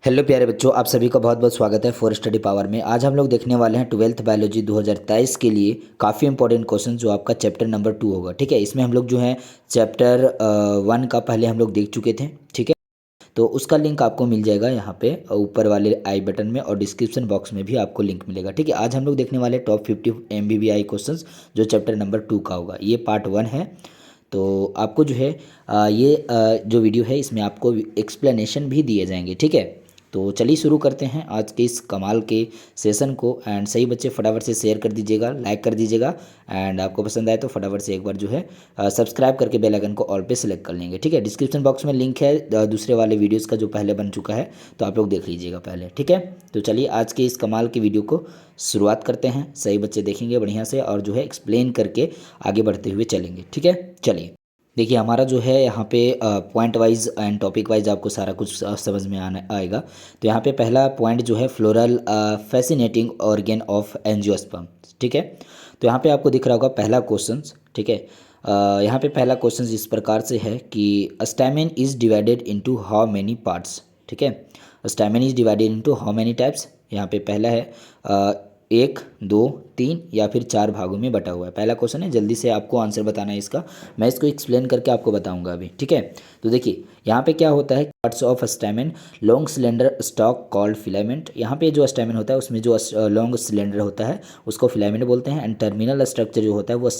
Hello प्यारे बच्चों, आप सभी का बहुत बहुत स्वागत है फॉर स्टडी पावर में। आज हम लोग देखने वाले हैं ट्वेल्थ बायोलॉजी 2023 के लिए काफ़ी इंपॉर्टेंट क्वेश्चन जो आपका चैप्टर नंबर 2 होगा। ठीक है, इसमें हम लोग जो है चैप्टर 1 का पहले हम लोग देख चुके थे। ठीक है, तो उसका लिंक आपको मिल जाएगा यहाँ पे ऊपर वाले आई बटन में, और डिस्क्रिप्शन बॉक्स में भी आपको लिंक मिलेगा। ठीक है, आज हम लोग देखने वाले टॉप 50 MBBI क्वेश्चन जो चैप्टर नंबर 2 का होगा। ये पार्ट 1 है। तो आपको जो है जो वीडियो है इसमें आपको एक्सप्लेनेशन भी दिए जाएंगे। ठीक है, तो चलिए शुरू करते हैं आज के इस कमाल के सेशन को। एंड सही बच्चे फटाफट से शेयर कर दीजिएगा, लाइक कर दीजिएगा, एंड आपको पसंद आए तो फटाफट से एक बार जो है सब्सक्राइब करके बेल आइकन को ऑल पे सेलेक्ट कर लेंगे। ठीक है, डिस्क्रिप्शन बॉक्स में लिंक है दूसरे वाले वीडियोज़ का जो पहले बन चुका है, तो आप लोग देख लीजिएगा पहले। ठीक है, तो चलिए आज के इस कमाल की वीडियो को शुरुआत करते हैं। सही बच्चे देखेंगे बढ़िया से और जो है एक्सप्लेन करके आगे बढ़ते हुए चलेंगे। ठीक है, चलिए देखिए हमारा जो है यहाँ पे point wise and topic wise आपको सारा कुछ समझ में आना आएगा। तो यहाँ पे पहला पॉइंट जो है floral fascinating organ of angiosperm. ठीक है, तो यहाँ पे आपको दिख रहा होगा पहला क्वेश्चन। ठीक है, यहाँ पे पहला क्वेश्चन इस प्रकार से है कि stamen is divided into how many parts. ठीक है, stamen is divided into how many types. यहाँ पे पहला है एक, दो, तीन या फिर चार भागों में बटा हुआ है। पहला क्वेश्चन है, जल्दी से आपको आंसर बताना है इसका। मैं इसको एक्सप्लेन करके आपको बताऊंगा अभी। ठीक है, तो देखिए यहाँ पे क्या होता है, parts of stamen long cylinder stock called filament. यहाँ पे जो स्टैमेन होता है उसमें जो लॉन्ग सिलेंडर होता है उसको फिलामेंट बोलते हैं, एंड टर्मिनल स्ट्रक्चर जो होता है वो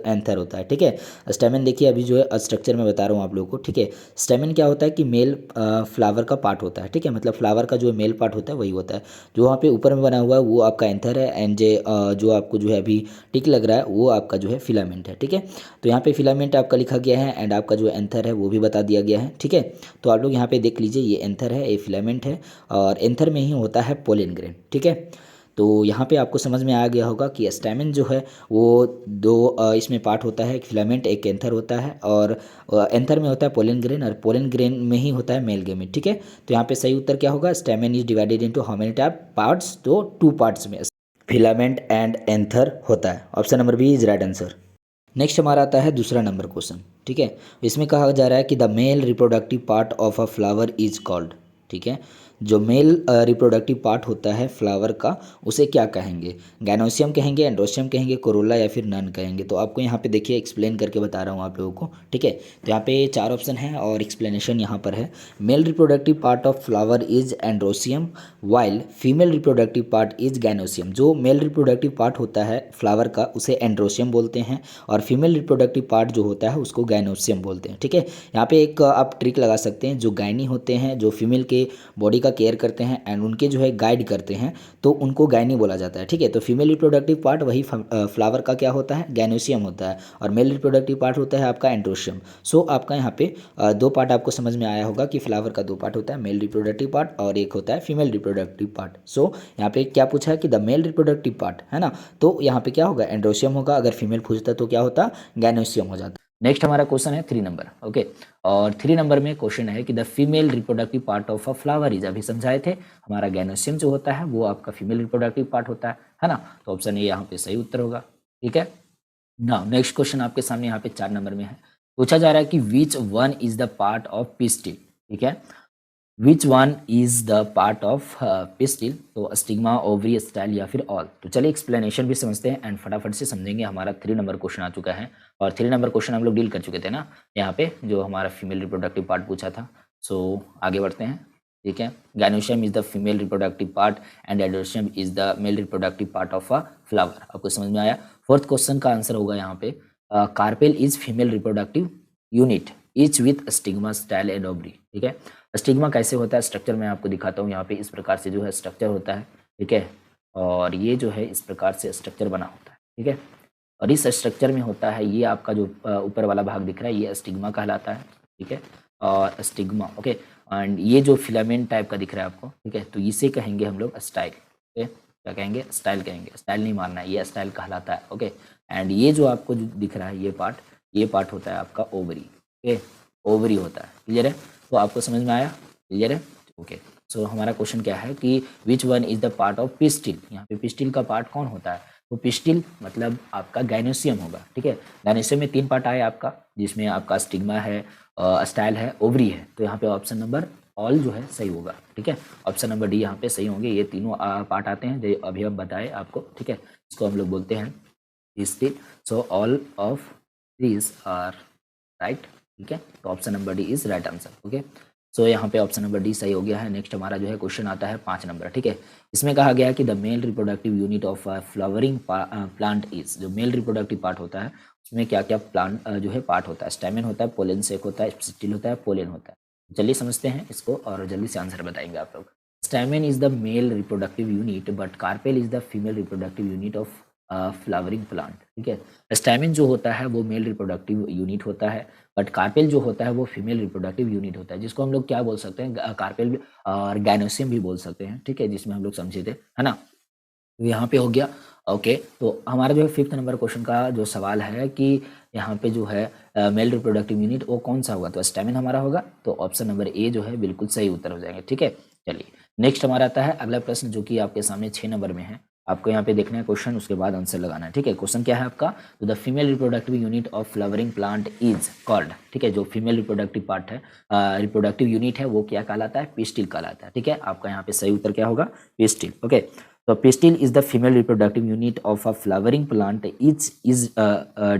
एंथर होता है। ठीक है, स्टैमेन देखिए अभी जो है स्ट्रक्चर में बता रहा हूँ आप लोगों को। ठीक है, स्टैमेन क्या होता है कि मेल फ्लावर का पार्ट होता है। ठीक है, मतलब फ्लावर का जो मेल पार्ट होता है वही होता है। जो वहाँ पे ऊपर में बना हुआ है वो आपका एंथर है, एंड जो आपको जो है अभी टिक लग रहा है वो आपका जो है फिलामेंट है। ठीक है, तो यहाँ पे फिलामेंट आपका लिखा गया है, एंड आपका जो एंथर है वो भी बता दिया गया है। ठीक है, तो आप लोग यहाँ पे देख लीजिए, ये एंथर है, ये फिलामेंट है, और एंथर में ही होता है पोलन ग्रेन। ठीक है, तो यहाँ पे आपको समझ में आ गया होगा कि स्टैमेन जो है वो दो इसमें पार्ट होता है, एक फिलामेंट एक एंथर होता है, और एंथर में होता है पोलन ग्रेन, और पोलन ग्रेन में ही होता है मेल गेमेट। ठीक है, तो यहाँ पे सही उत्तर क्या होगा, stamen is divided into how many type parts, तो टू पार्ट्स में फिलामेंट एंड एंथर होता है। Option number B is right answer. Next हमारा आता है दूसरा नंबर क्वेश्चन। ठीक है, इसमें कहा जा रहा है कि the male reproductive part of a flower is called. ठीक है, जो मेल रिप्रोडक्टिव पार्ट होता है फ्लावर का उसे क्या कहेंगे, गैनोसियम कहेंगे, एंड्रोसियम कहेंगे, कोरोला या फिर नन कहेंगे। तो आपको यहाँ पे देखिए एक्सप्लेन करके बता रहा हूँ आप लोगों को। ठीक है, तो यहाँ पे चार ऑप्शन है और एक्सप्लेनेशन यहाँ पर है। Male reproductive part of flower is androecium while female reproductive part is gynoecium. जो मेल रिप्रोडक्टिव पार्ट होता है फ्लावर का उसे एंड्रोसियम बोलते हैं, और फीमेल रिप्रोडक्टिव पार्ट जो होता है उसको गैनोसियम बोलते हैं। ठीक है, यहाँ पे एक आप ट्रिक लगा सकते हैं, जो गायनी होते हैं जो फीमेल के बॉडी का केयर करते हैं एंड उनके जो है गाइड करते हैं, तो उनको गायनी बोला जाता है। ठीक है, तो फीमेल रिप्रोडक्टिव पार्ट वही फ्लावर का क्या होता है, गैनोसियम होता है, और मेल रिप्रोडक्टिव पार्ट होता है आपका एंड्रोसियम। सो आपका यहाँ पे दो पार्ट आपको समझ में आया होगा कि फ्लावर का दो पार्ट होता है, मेल रिप्रोडक्टिव पार्ट और एक होता है फीमेल रिप्रोडक्टिव पार्ट। सो यहाँ पे क्या पूछा है कि द मेल रिप्रोडक्टिव पार्ट है ना, तो यहाँ पे क्या होगा, एंड्रोसियम होगा। अगर फीमेल पूछता तो क्या होता, गैनोसियम हो जाता। नेक्स्ट हमारा क्वेश्चन है 3 नंबर। ओके, और 3 नंबर में क्वेश्चन है कि the female reproductive part of a flower is, अभी समझाए थे हमारा गैनोसियम जो होता है वो आपका फीमेल रिप्रोडक्टिव पार्ट होता है ना। तो ऑप्शन ए यहाँ पे सही उत्तर होगा। ठीक है, नाउ नेक्स्ट क्वेश्चन आपके सामने यहाँ पे 4 नंबर में है। पूछा जा रहा है कि which one is the part of pistil. ठीक है, which one is the part of pistil, तो स्टिग्मा, ओवरी, स्टाइल या फिर ऑल। तो चलिए एक्सप्लेनेशन भी समझते हैं एंड फटाफट से समझेंगे। हमारा 3 नंबर क्वेश्चन आ चुका है, और 3 नंबर क्वेश्चन हम लोग डील कर चुके थे ना यहाँ पे, जो हमारा फीमेल रिप्रोडक्टिव पार्ट पूछा था। सो आगे बढ़ते हैं। ठीक है, gynoecium is the female reproductive part and androecium is the male reproductive part of a flower. आपको समझ में आया। फोर्थ क्वेश्चन का आंसर होगा यहाँ पे carpel is female reproductive unit each with stigma, style and ovary. ठीक है, स्टिग्मा कैसे होता है, स्ट्रक्चर मैं आपको दिखाता हूँ। यहाँ पे इस प्रकार से जो है स्ट्रक्चर होता है। ठीक है, और ये जो है इस प्रकार से स्ट्रक्चर बना होता है। ठीक है, और इस स्ट्रक्चर में होता है ये आपका जो ऊपर वाला भाग दिख रहा है ये स्टिग्मा कहलाता है। ठीक है, और स्टिग्मा ओके, एंड ये जो फिलामेंट टाइप का दिख रहा है आपको, ठीक है, तो इसे कहेंगे हम लोग स्टाइल। ओके, क्या कहेंगे, स्टाइल कहेंगे। स्टाइल नहीं मारना है, ये स्टाइल कहलाता है। ओके, एंड ये जो आपको जो दिख रहा है ये पार्ट होता है आपका ओवरी। ओके, ओवरी होता है। क्लियर है, तो आपको समझ में आया। क्लियर है, ओके। सो हमारा क्वेश्चन क्या है कि which one is the part of pistil. यहाँ पे पिस्टिल का पार्ट कौन होता है, तो पिस्टिल मतलब आपका गाइनोसियम होगा। ठीक है, गाइनोसियम में 3 पार्ट आए आपका, जिसमें आपका स्टिग्मा है, स्टाइल है, ओवरी है। तो यहाँ पे ऑप्शन नंबर ऑल जो है सही होगा, ठीक है। ऑप्शन नंबर डी यहाँ पे सही होंगे। ये तीनों पार्ट आते हैं जो अभी हम बताए आपको, ठीक है। इसको हम लोग बोलते हैं still. So all of these are right, ठीक है। तो option number D is right answer, okay. So यहाँ पे ऑप्शन नंबर डी सही हो गया है। नेक्स्ट हमारा जो है क्वेश्चन आता है 5 नंबर, ठीक है। इसमें कहा गया है कि the male reproductive unit of flowering plant is, जो मेल रिप्रोडक्टिव पार्ट होता है उसमें क्या क्या प्लांट जो है पार्ट होता है। स्टेमेन होता है, पोलन सेक होता है, स्टिल होता है, पोलन होता है। चलिए समझते हैं इसको और जल्दी से आंसर बताएंगे आप लोग। Stamen is the male reproductive unit but carpel is the female reproductive unit of flowering plant, ठीक है। स्टेमेन जो होता है वो मेल रिप्रोडक्टिव यूनिट होता है, बट कार्पेल जो होता है वो फीमेल रिप्रोडक्टिव यूनिट होता है, जिसको हम लोग क्या बोल सकते हैं, कार्पेल और गायनोसियम भी बोल सकते हैं, ठीक है, जिसमें हम लोग समझे थे, है ना। तो यहाँ पे हो गया, ओके। तो हमारा जो है 5th नंबर क्वेश्चन का जो सवाल है कि यहाँ पे जो है मेल रिप्रोडक्टिव यूनिट वो कौन सा होगा, तो स्टेमिन हमारा होगा। तो ऑप्शन नंबर ए जो है बिल्कुल सही उत्तर हो जाएंगे, ठीक है। चलिए नेक्स्ट हमारा आता है अगला प्रश्न जो कि आपके सामने 6 नंबर में है। आपको यहाँ पे देखना है क्वेश्चन, उसके बाद आंसर लगाना है, ठीक है। क्वेश्चन क्या है आपका, तो the female reproductive unit of flowering plant is called, ठीक है। जो फीमेल रिप्रोडक्टिव पार्ट है, रिप्रोडक्टिव यूनिट है, वो क्या कहलाता है, पिस्टिल कहलाता है, ठीक है। आपका यहाँ पे सही उत्तर क्या होगा, पिस्टिल, ओके। तो pistil is the female reproductive unit of a flowering plant. Each is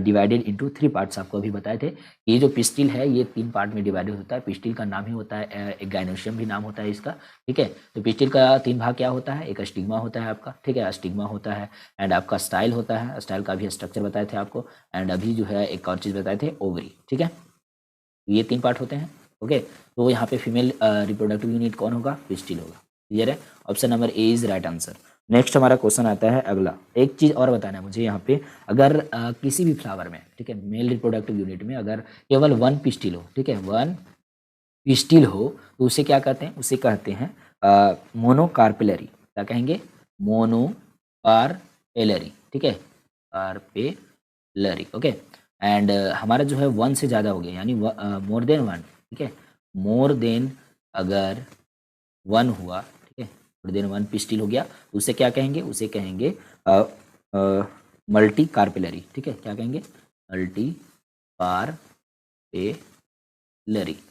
divided into 3 parts. आपको अभी बताए थे ये जो पिस्टिल है ये 3 पार्ट में डिवाइडेड होता है। पिस्टिल का नाम ही होता है, एक गायनोशियम भी नाम होता है इसका, ठीक है। तो पिस्टिल का 3 भाग क्या होता है, एक स्टिग्मा होता है आपका, ठीक है, स्टिग्मा होता है, एंड आपका स्टाइल होता है, स्टाइल का भी स्ट्रक्चर बताए थे आपको, एंड अभी जो है एक और चीज़ बताए थे, ओवरी, ठीक है। ये 3 पार्ट होते हैं, ओके। तो यहाँ पे फीमेल रिप्रोडक्टिव यूनिट कौन होगा, पिस्टिल होगा, क्लियर है। Option number A is right answer. Next हमारा क्वेश्चन आता है अगला। एक चीज़ और बताना है मुझे यहाँ पे, अगर किसी भी फ्लावर में, ठीक है, मेल रिप्रोडक्टिव यूनिट में अगर केवल 1 पिस्टिल हो, ठीक है, 1 पिस्टिल हो, तो उसे क्या कहते हैं, उसे कहते हैं मोनोकार्पेलरी। क्या कहेंगे, मोनोकार्पेलरी, ठीक है, कार्पेलरी, ओके। एंड हमारा जो है 1 से ज़्यादा हो गया, यानी मोर देन 1, ठीक है, मोर देन अगर 1 हुआ, ठीक है, मोर देन 1 पिस्टिल हो गया, तो उसे क्या कहेंगे, उसे कहेंगे मल्टी कार्पेलरी, ठीक है। क्या कहेंगे, मल्टी कार्पेलरी,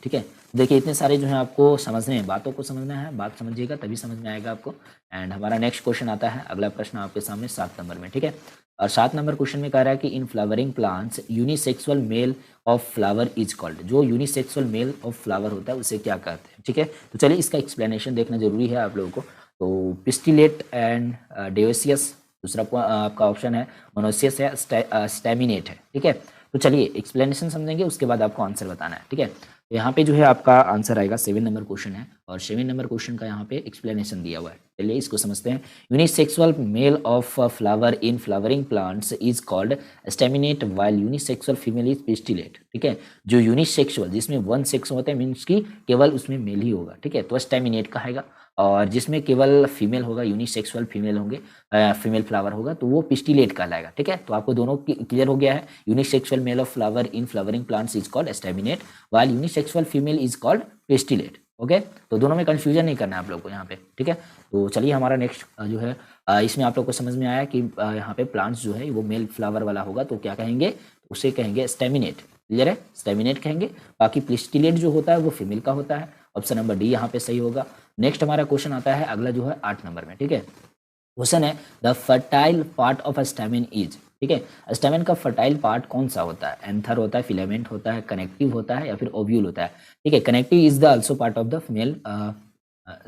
ठीक है। देखिए इतने सारे जो है आपको समझने हैं, बातों को समझना है, बात समझिएगा तभी समझ में आएगा आपको। एंड हमारा नेक्स्ट क्वेश्चन आता है, अगला प्रश्न आपके सामने 7 नंबर में, ठीक है। और 7 नंबर क्वेश्चन में कह रहा है कि in flowering plants unisexual male of flower is called. जो यूनिसेक्सुअल मेल ऑफ फ्लावर होता है उसे क्या कहते हैं, ठीक है। तो चलिए इसका एक्सप्लेनेशन देखना जरूरी है आप लोगों को। तो पिस्टिलेट एंड डेओसियस, दूसरा आपका ऑप्शन है मोनोसियस है, स्टेमिनेट है, ठीक है। तो चलिए एक्सप्लेनेशन समझेंगे, उसके बाद आपको आंसर बताना है, ठीक है। तो यहाँ पे जो है आपका आंसर आएगा, 7 नंबर क्वेश्चन है और 7 नंबर क्वेश्चन का यहाँ पे एक्सप्लेनेशन दिया हुआ है। चलिए इसको समझते हैं। Unisexual male of flower in flowering plants is called staminate while unisexual female is pistillate, ठीक है। जो यूनिसेक्सुअल जिसमें 1 सेक्स होता है मीन्स की केवल उसमें मेल ही होगा, ठीक है, तो स्टेमिनेट कहेगा। और जिसमें केवल फीमेल होगा, यूनिसेक्सुअल फीमेल होंगे, फीमेल फ्लावर होगा, तो वो पिस्टिलेट कहलाएगा, ठीक है। तो आपको दोनों क्लियर हो गया है। Unisexual male of flower in flowering plants is called staminate while unisexual female is called pistillate, okay. तो दोनों में कंफ्यूजन नहीं करना है आप लोग को यहाँ पे, ठीक है। तो चलिए हमारा नेक्स्ट जो है इसमें आप लोग को समझ में आया कि यहाँ पे प्लांट्स जो है वो मेल फ्लावर वाला होगा, तो क्या कहेंगे, उसे कहेंगे स्टेमिनेट, क्लियर है, स्टेमिनेट कहेंगे। बाकी पिस्टिलेट जो होता है वो फीमेल का होता है। ऑप्शन नंबर डी यहाँ पे सही होगा। नेक्स्ट हमारा क्वेश्चन आता है अगला जो है 8 नंबर में, ठीक है। क्वेश्चन है the fertile part of a stamen is, ठीक है। स्टेमिन का फर्टाइल पार्ट कौन सा होता है, एंथर होता है, फिलामेंट होता है, कनेक्टिव होता है, या फिर ओव्यूल होता है, ठीक है। Connective is the also part of the female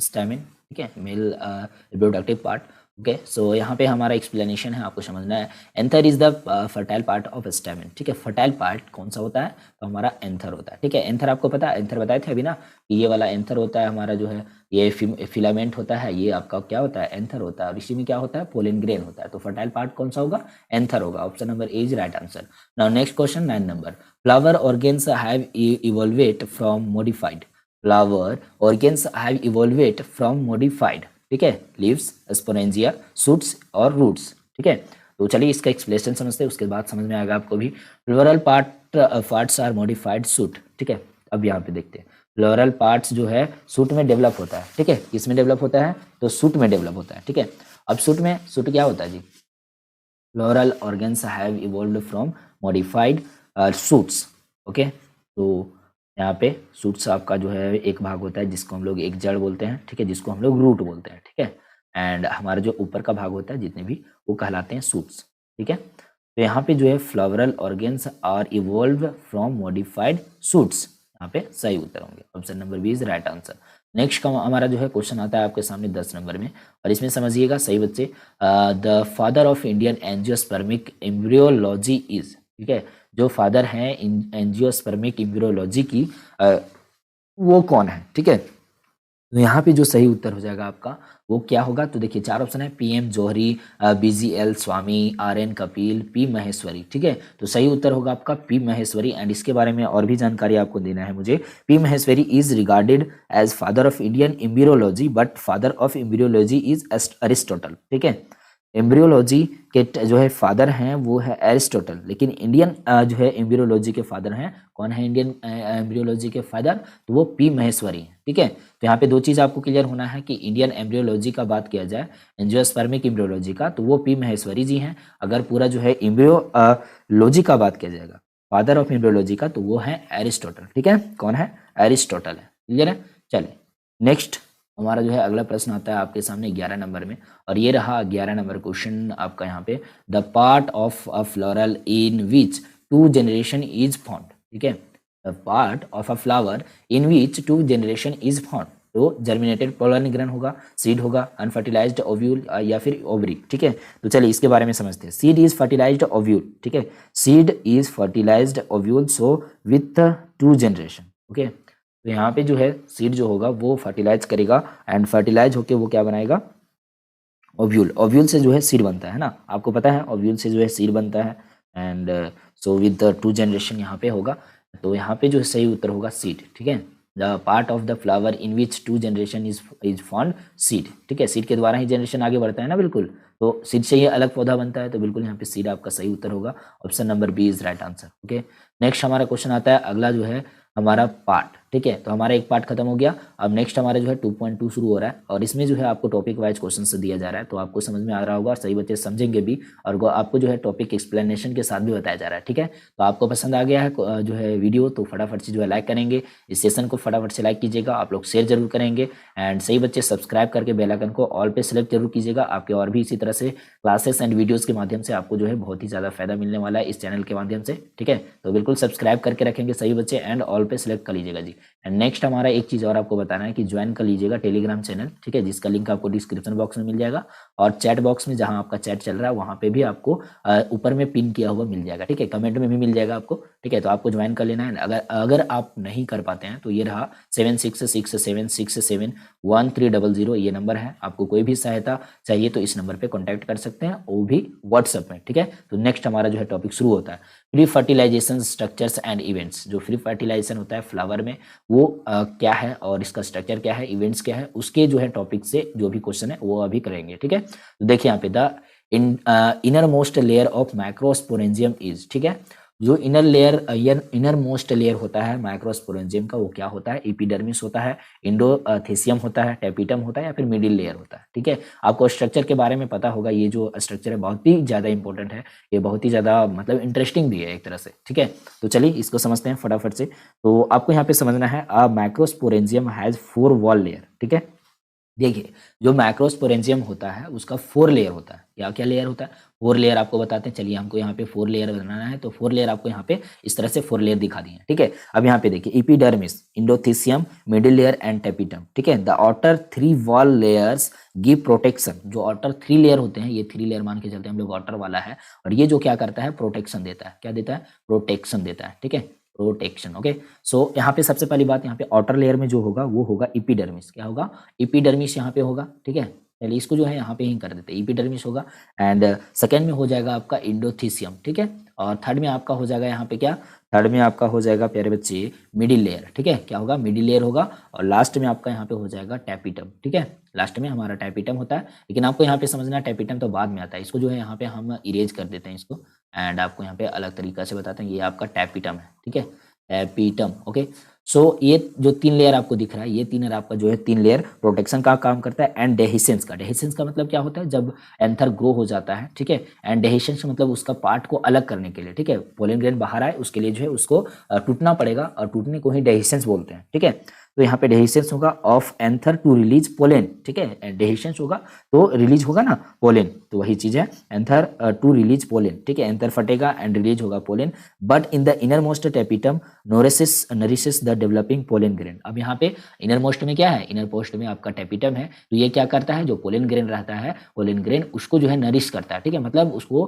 stamen, ठीक है, male reproductive part, okay. So यहाँ पे हमारा एक्सप्लेनेशन है, आपको समझना है। Anther is the fertile part of stamen, ठीक है। फर्टाइल पार्ट कौन सा होता है, तो हमारा एंथर होता है, ठीक है। एंथर आपको पता है, एंथर बताए थे अभी ना कि ये वाला एंथर होता है हमारा जो है, ये फिलामेंट होता है, ये आपका क्या होता है, एंथर होता है, और इसी में क्या होता है, पोलन ग्रेन होता है। तो फर्टाइल पार्ट कौन सा होगा, एंथर होगा। Option number A is right answer. Now next question 9 number. Flower organs have evolved from modified, flower organs have evolved from modified, ठीक है, लीव्स, स्पोरेंजिया, शूट्स और रूट्स, ठीक है। तो चलिए इसका एक्सप्लेनेशन समझते हैं, उसके बाद समझ में आएगा आपको भी। Floral parts are modified shoot, ठीक है। अब यहाँ पे देखते हैं, फ्लोरल पार्ट्स जो है शूट में डेवलप होता है, ठीक है। किसमें डेवलप होता है, तो शूट में डेवलप होता है, ठीक है। अब शूट क्या होता है जी, floral organs have evolved from modified shoots, okay. तो यहाँ पे शूट्स आपका जो है एक भाग होता है जिसको हम लोग एक जड़ बोलते हैं, ठीक है, जिसको हम लोग रूट बोलते हैं, ठीक है। एंड हमारा जो ऊपर का भाग होता है जितने भी, वो कहलाते हैं शूट्स, ठीक है। तो यहाँ पे जो है floral organs are evolve from modified shoots, यहाँ पे सही उत्तर होंगे। Option number B is right answer. Next का हमारा जो है क्वेश्चन आता है आपके सामने 10 नंबर में, और इसमें समझिएगा सही बच्चे, the father of Indian angiospermic embryology is, ठीक है, जो फादर हैं एंजियोस्पर्मिक एम्ब्रियोलॉजी की वो कौन है, ठीक है। तो यहाँ पे जो सही उत्तर हो जाएगा आपका वो क्या होगा, तो देखिए 4 ऑप्शन है, पीएम जौहरी, बीजीएल स्वामी, आरएन कपिल, पी महेश्वरी, ठीक है। तो सही उत्तर होगा आपका पी महेश्वरी। एंड इसके बारे में और भी जानकारी आपको देना है मुझे। P Maheshwari is regarded as father of Indian embryology, but father of embryology is Aristotle, ठीक है। एम्ब्रियोलॉजी के जो है फादर हैं वो है एरिस्टोटल, लेकिन इंडियन जो है एम्ब्रियोलॉजी के फादर हैं, कौन है इंडियन एम्ब्रियोलॉजी के फादर, तो वो पी महेश्वरी हैं, ठीक है। तो यहाँ पे दो चीज़ आपको क्लियर होना है कि इंडियन एम्ब्रियोलॉजी का बात किया जाए, एंजियोस्पर्मिक एम्ब्रियोलॉजी का, तो वो पी महेश्वरी जी हैं। अगर पूरा जो है एम्ब्रियोलॉजी का बात किया जाएगा, फादर ऑफ एम्ब्रियोलॉजी का, तो वो है एरिस्टोटल, ठीक है। कौन है, एरिस्टोटल है, क्लियर है। चलिए नेक्स्ट हमारा जो है अगला प्रश्न आता है आपके सामने 11 नंबर में, और ये रहा 11 नंबर क्वेश्चन आपका यहाँ पे, the part of a floral in which to generation is found, ठीक है। The part of a flower in which to generation is found, तो जर्मिनेटेड पोलर ग्रेन होगा, सीड होगा, अनफर्टिलाइज्ड ओव्यूल या फिर ओवरी, ठीक है। तो चलिए इसके बारे में समझते हैं। सीड इज फर्टिलाइज्ड ओव्यूल, ठीक है, seed is fertilised ovule so with two generation, okay. तो यहाँ पे जो है सीड जो होगा वो फर्टिलाइज करेगा, एंड फर्टिलाइज होके वो क्या बनाएगा, ओव्यूल। ओव्यूल से जो है सीड बनता है ना, आपको पता है ओव्यूल से जो है सीड बनता है। And so with the two generation यहाँ पे होगा, तो यहाँ पे जो सही उत्तर होगा सीड, ठीक है। The part of the flower in which to generation is formed seed, ठीक है। सीड के द्वारा ही जनरेशन आगे बढ़ता है ना, बिल्कुल। तो सीड से ही अलग पौधा बनता है, तो बिल्कुल यहाँ पे सीड आपका सही उत्तर होगा। Option number B is right answer, okay. Next हमारा क्वेश्चन आता है अगला जो है हमारा पार्ट, ठीक है। तो हमारा एक पार्ट खत्म हो गया, अब नेक्स्ट हमारा जो है 2.2 शुरू हो रहा है, और इसमें जो है आपको टॉपिक वाइज क्वेश्चन से दिया जा रहा है, तो आपको समझ में आ रहा होगा, सही बच्चे समझेंगे भी, और आपको जो है टॉपिक एक्सप्लेनेशन के साथ भी बताया जा रहा है, ठीक है। तो आपको पसंद आ गया है जो है वीडियो, तो फटाफट से जो है लाइक करेंगे, इस सेशन को फटाफट से लाइक कीजिएगा, आप लोग शेयर जरूर करेंगे, एंड सही बच्चे सब्सक्राइब करके बेल आइकन को ऑल पे सेलेक्ट जरूर कीजिएगा। आपके और भी इसी तरह से क्लासेस एंड वीडियोस के माध्यम से आपको जो है बहुत ही ज़्यादा फायदा मिलने वाला है इस चैनल के माध्यम से, ठीक है। तो बिल्कुल सब्सक्राइब करके रखेंगे सही बच्चे, एंड ऑल पे सेलेक्ट कर लीजिएगा जी। एंड नेक्स्ट हमारा एक चीज़ और आपको बताना है कि ज्वाइन कर लीजिएगा टेलीग्राम चैनल, ठीक है, जिसका लिंक आपको डिस्क्रिप्शन बॉक्स में मिल जाएगा, और चैट बॉक्स में जहां आपका चैट चल रहा है वहां पे भी आपको ऊपर में पिन किया हुआ मिल जाएगा, ठीक है, कमेंट में भी मिल जाएगा आपको, ठीक है। तो आपको ज्वाइन कर लेना है। अगर अगर आप नहीं कर पाते हैं तो ये रहा 7667671300, ये नंबर है। आपको कोई भी सहायता चाहिए तो इस नंबर पे कांटेक्ट कर सकते हैं, वो भी व्हाट्सएप में, ठीक है। तो नेक्स्ट हमारा जो है टॉपिक शुरू होता है pre fertilization structures and events. जो फ्री फर्टिलाइजेशन होता है फ्लावर में वो क्या है और इसका स्ट्रक्चर क्या है, इवेंट्स क्या है, उसके जो है टॉपिक से जो भी क्वेश्चन है वो अभी करेंगे, ठीक है। तो देखिए यहाँ पे the inner most layer of microsporangium is, ठीक है। जो इनर मोस्ट लेयर होता है माइक्रोस्पोरेंजियम का, वो क्या होता है, एपिडर्मिस होता है, इंडोथेसियम होता है, टेपिटम होता है, या फिर मिडिल लेयर होता है, ठीक है। आपको स्ट्रक्चर के बारे में पता होगा, ये जो स्ट्रक्चर है बहुत ही ज़्यादा इंपॉर्टेंट है, ये बहुत ही ज़्यादा मतलब इंटरेस्टिंग भी है एक तरह से, ठीक है। तो चलिए इसको समझते हैं फटाफट से। तो आपको यहाँ पे समझना है माइक्रोस्पोरेंजियम हैज़ 4 वॉल लेयर, ठीक है। देखिए जो माइक्रोस्पोरेंजियम होता है उसका 4 लेयर होता है। क्या क्या लेयर होता है, 4 लेयर आपको बताते हैं। चलिए हमको यहाँ पे 4 लेयर बनाना है, तो 4 लेयर आपको यहाँ पे इस तरह से 4 लेयर दिखा दिए हैं, ठीक है। अब यहाँ पे देखिए epidermis, endothecium, middle layer and tapetum, ठीक है। The outer 3 wall layers give protection. जो आउटर 3 लेयर होते हैं, ये 3 लेयर मान के चलते हैं हम लोग, आउटर वाला है, और ये जो क्या करता है, प्रोटेक्शन देता है। क्या देता है, प्रोटेक्शन देता है, ठीक है, प्रोटेक्शन, ओके। सो यहाँ पे सबसे पहली बात, यहाँ पे आउटर लेयर में जो होगा वो होगा एपिडर्मिस। क्या होगा, एपिडर्मिस यहाँ पे होगा, ठीक है। चलिए इसको जो है यहाँ पे ही कर देते हैं, एपिडर्मिस होगा। एंड सेकेंड में हो जाएगा आपका इंडोथीसियम, ठीक है। और थर्ड में आपका हो जाएगा यहाँ पे क्या, थर्ड में आपका हो जाएगा प्यारे बच्चे मिडिल लेयर, ठीक है। क्या होगा, मिडिल लेयर होगा। और लास्ट में आपका यहाँ पे हो जाएगा टैपिटम, ठीक है। लास्ट में हमारा टैपिटम होता है, लेकिन आपको यहाँ पे समझना है टैपिटम तो बाद में आता है। इसको जो है यहाँ पे हम इरेज कर देते हैं इसको, एंड आपको यहाँ पे अलग तरीका से बताते हैं। ये आपका टैपिटम है, ठीक है, टैपिटम, ओके। ये जो 3 लेयर आपको दिख रहा है, ये 3 लेयर आपका जो है 3 लेयर प्रोटेक्शन का काम करता है। एंड डेहिसेंस का मतलब क्या होता है, जब एंथर ग्रो हो जाता है, ठीक है। एंड डेहिसेंस मतलब उसका पार्ट को अलग करने के लिए, ठीक है। पोलन ग्रेन बाहर आए उसके लिए जो है उसको टूटना पड़ेगा, और टूटने को ही डेहिसेंस बोलते हैं, ठीक है। तो यहाँ पे डेहिसेंस होगा of anther to release pollen, ठीक है। डेहिसेंस होगा तो रिलीज होगा ना पोलन, तो वही चीज है एंथर टू रिलीज पोलन, ठीक है। एंथर फटेगा एंड रिलीज होगा pollen. But in the inner most tapetum nourishes the developing pollen grain. अब यहाँ पे इनर मोस्ट में क्या है, इनर मोस्ट में आपका टेपिटम है, तो ये क्या करता है, जो पोलन ग्रेन रहता है, पोलन ग्रेन उसको जो है नरिश करता है, ठीक है। मतलब उसको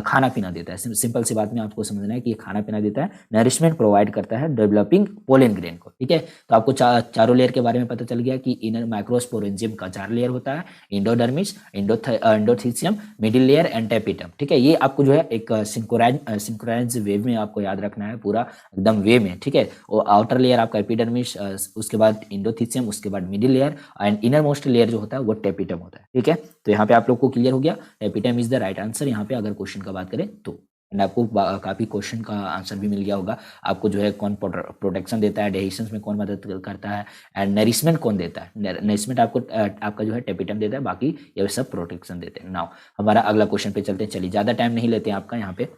खाना पीना देता है। सिंपल सी बात में आपको समझना है कि ये खाना पीना देता है, नरिशमेंट प्रोवाइड करता है डेवलपिंग पोलन ग्रेन को, ठीक है। तो आपको चारों लेयर के बारे में पता चल गया कि इनर माइक्रोस्पोरेंजियम का 4 लेयर होता है, endodermis, endothecium, middle layer and tapetum, ठीक है। ये आपको जो है एक सिंक्रोनाइज वेव में आपको याद रखना है, पूरा एकदम वे में, ठीक है। और आउटर लेयर आपका एपिडर्मिस, उसके बाद इंडोथीसियम, उसके बाद middle layer and inner most layer जो होता है वो टेपिटम होता है, ठीक है। तो यहाँ पे आप लोग को क्लियर हो गया, tapetum is the right answer यहाँ पे अगर क्वेश्चन का बात करें तो। एंड आपको काफी क्वेश्चन का आंसर भी मिल गया होगा आपको, जो है कौन प्रोटेक्शन देता है, डेहिसेंस में कौन मदद करता है, एंड नरिशमेंट कौन देता है। नरिशमेंट आपको आपका जो है टेपिटम देता है, बाकी ये सब प्रोटेक्शन देते हैं। नाउ हमारा अगला क्वेश्चन पे चलते हैं, चलिए ज्यादा टाइम नहीं लेते हैं आपका यहाँ पे,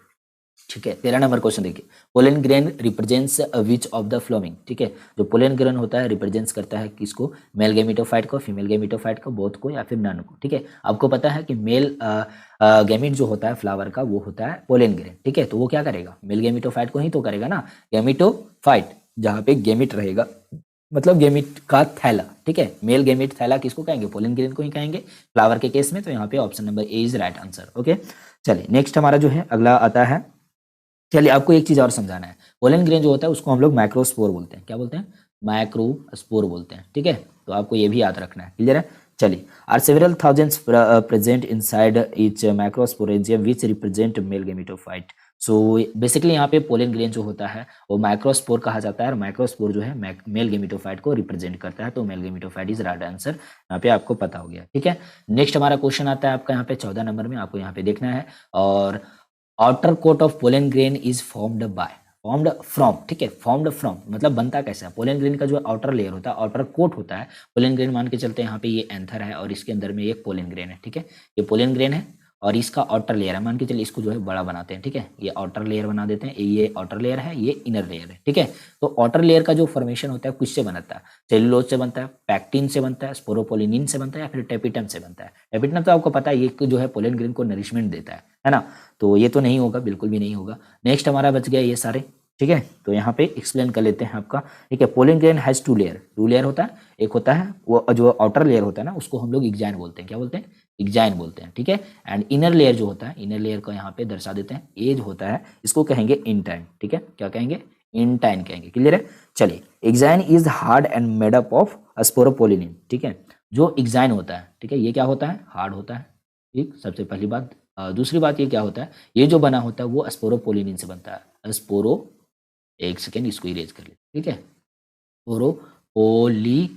ठीक है। 13 नंबर क्वेश्चन देखिए, pollen grain represents which of the flowing, ठीक है। जो पोलन ग्रेन होता है रिप्रेजेंट्स करता है किसको, मेल गेमिटोफाइट को, फीमेल गेमिटोफाइट को, बोथ को, या फिर नन को, ठीक है। आपको पता है कि मेल गेमिट जो होता है फ्लावर का वो होता है पोलन ग्रेन, ठीक है। तो वो क्या करेगा, मेल गेमिटोफाइट को ही तो करेगा ना, गेमिटोफाइट, जहाँ पे गेमिट रहेगा मतलब गेमिट का थैला, ठीक है। मेल गेमिट थैला किसको कहेंगे, पोलन ग्रेन को ही कहेंगे फ्लावर के केस में। तो यहाँ पे option number A is right answer, okay. चलिए नेक्स्ट हमारा जो है अगला आता है, चलिए आपको एक चीज और समझाना है। पोलन ग्रेन जो होता है उसको हम लोग माइक्रोस्पोर बोलते हैं, क्या बोलते हैं, माइक्रोस्पोर बोलते हैं, ठीक है। तो आपको ये भी याद रखना है, क्लियर है। चलिए, are several thousands present inside each microsporangium which represent male gametophyte. So basically यहाँ पे पोलन ग्रेन जो होता है वो माइक्रोस्पोर कहा जाता है, और माइक्रोस्पोर जो है मेल गेमिटोफाइट को रिप्रेजेंट करता है। तो male gametophyte is right answer, यहाँ पे आपको पता हो गया, ठीक है। नेक्स्ट हमारा क्वेश्चन आता है आपका यहाँ पे 14 नंबर में, आपको यहाँ पे देखना है। और outer coat of pollen grain is formed from, ठीक है। फॉर्म्ड फ्रॉम मतलब बनता कैसा है, पोलन ग्रेन का जो आउटर लेयर होता है, आउटर कोट होता है पोलन ग्रेन, मान के चलते हैं यहाँ पे ये एंथर है और इसके अंदर में एक पोलन ग्रेन है, ठीक है। ये पोलन ग्रेन है और इसका आउटर लेयर है, मान के चलिए इसको जो है बड़ा बनाते हैं, ठीक है। ये आउटर लेयर बना देते हैं, ये आउटर लेयर है, ये इनर लेयर है, ठीक है। तो आउटर लेयर का जो फॉर्मेशन होता है किससे बनता है, सेलुलोज से बनता है, पैक्टिन से बनता है, स्पोरोपोलिनिन से बनता है, या फिर टेपिटम से बनता है। टेपिटम तो आपको पता है ये जो है पोलन ग्रेन को नरिशमेंट देता है ना। तो ये तो नहीं होगा, बिल्कुल भी नहीं होगा। नेक्स्ट हमारा बच गया ये सारे, ठीक है। तो यहाँ पे एक्सप्लेन कर लेते हैं आपका, ठीक है। Pollen grain has two layer होता है, एक होता है वो जो आउटर लेयर होता है ना उसको हम लोग इग्जाइन बोलते हैं, क्या बोलते हैं, इग्जाइन बोलते हैं, ठीक है। एंड इनर लेयर जो होता है, इनर लेयर को यहाँ पे दर्शा देते हैं, ये जो होता है इसको कहेंगे इंटाइन, ठीक है। क्या कहेंगे, इंटाइन कहेंगे, क्लियर है। चलिए, exine is hard and made up of sporopollenin, ठीक है। जो इग्जाइन होता है, ठीक है, ये क्या होता है, हार्ड होता है, ठीक, सबसे पहली बात। दूसरी बात ये क्या होता है, ये जो बना होता है वो स्पोरोपोलिनिन से बनता है। एक सेकेंड इसको इरेज कर ले, ठीक है, स्पोरोपोलिनिन,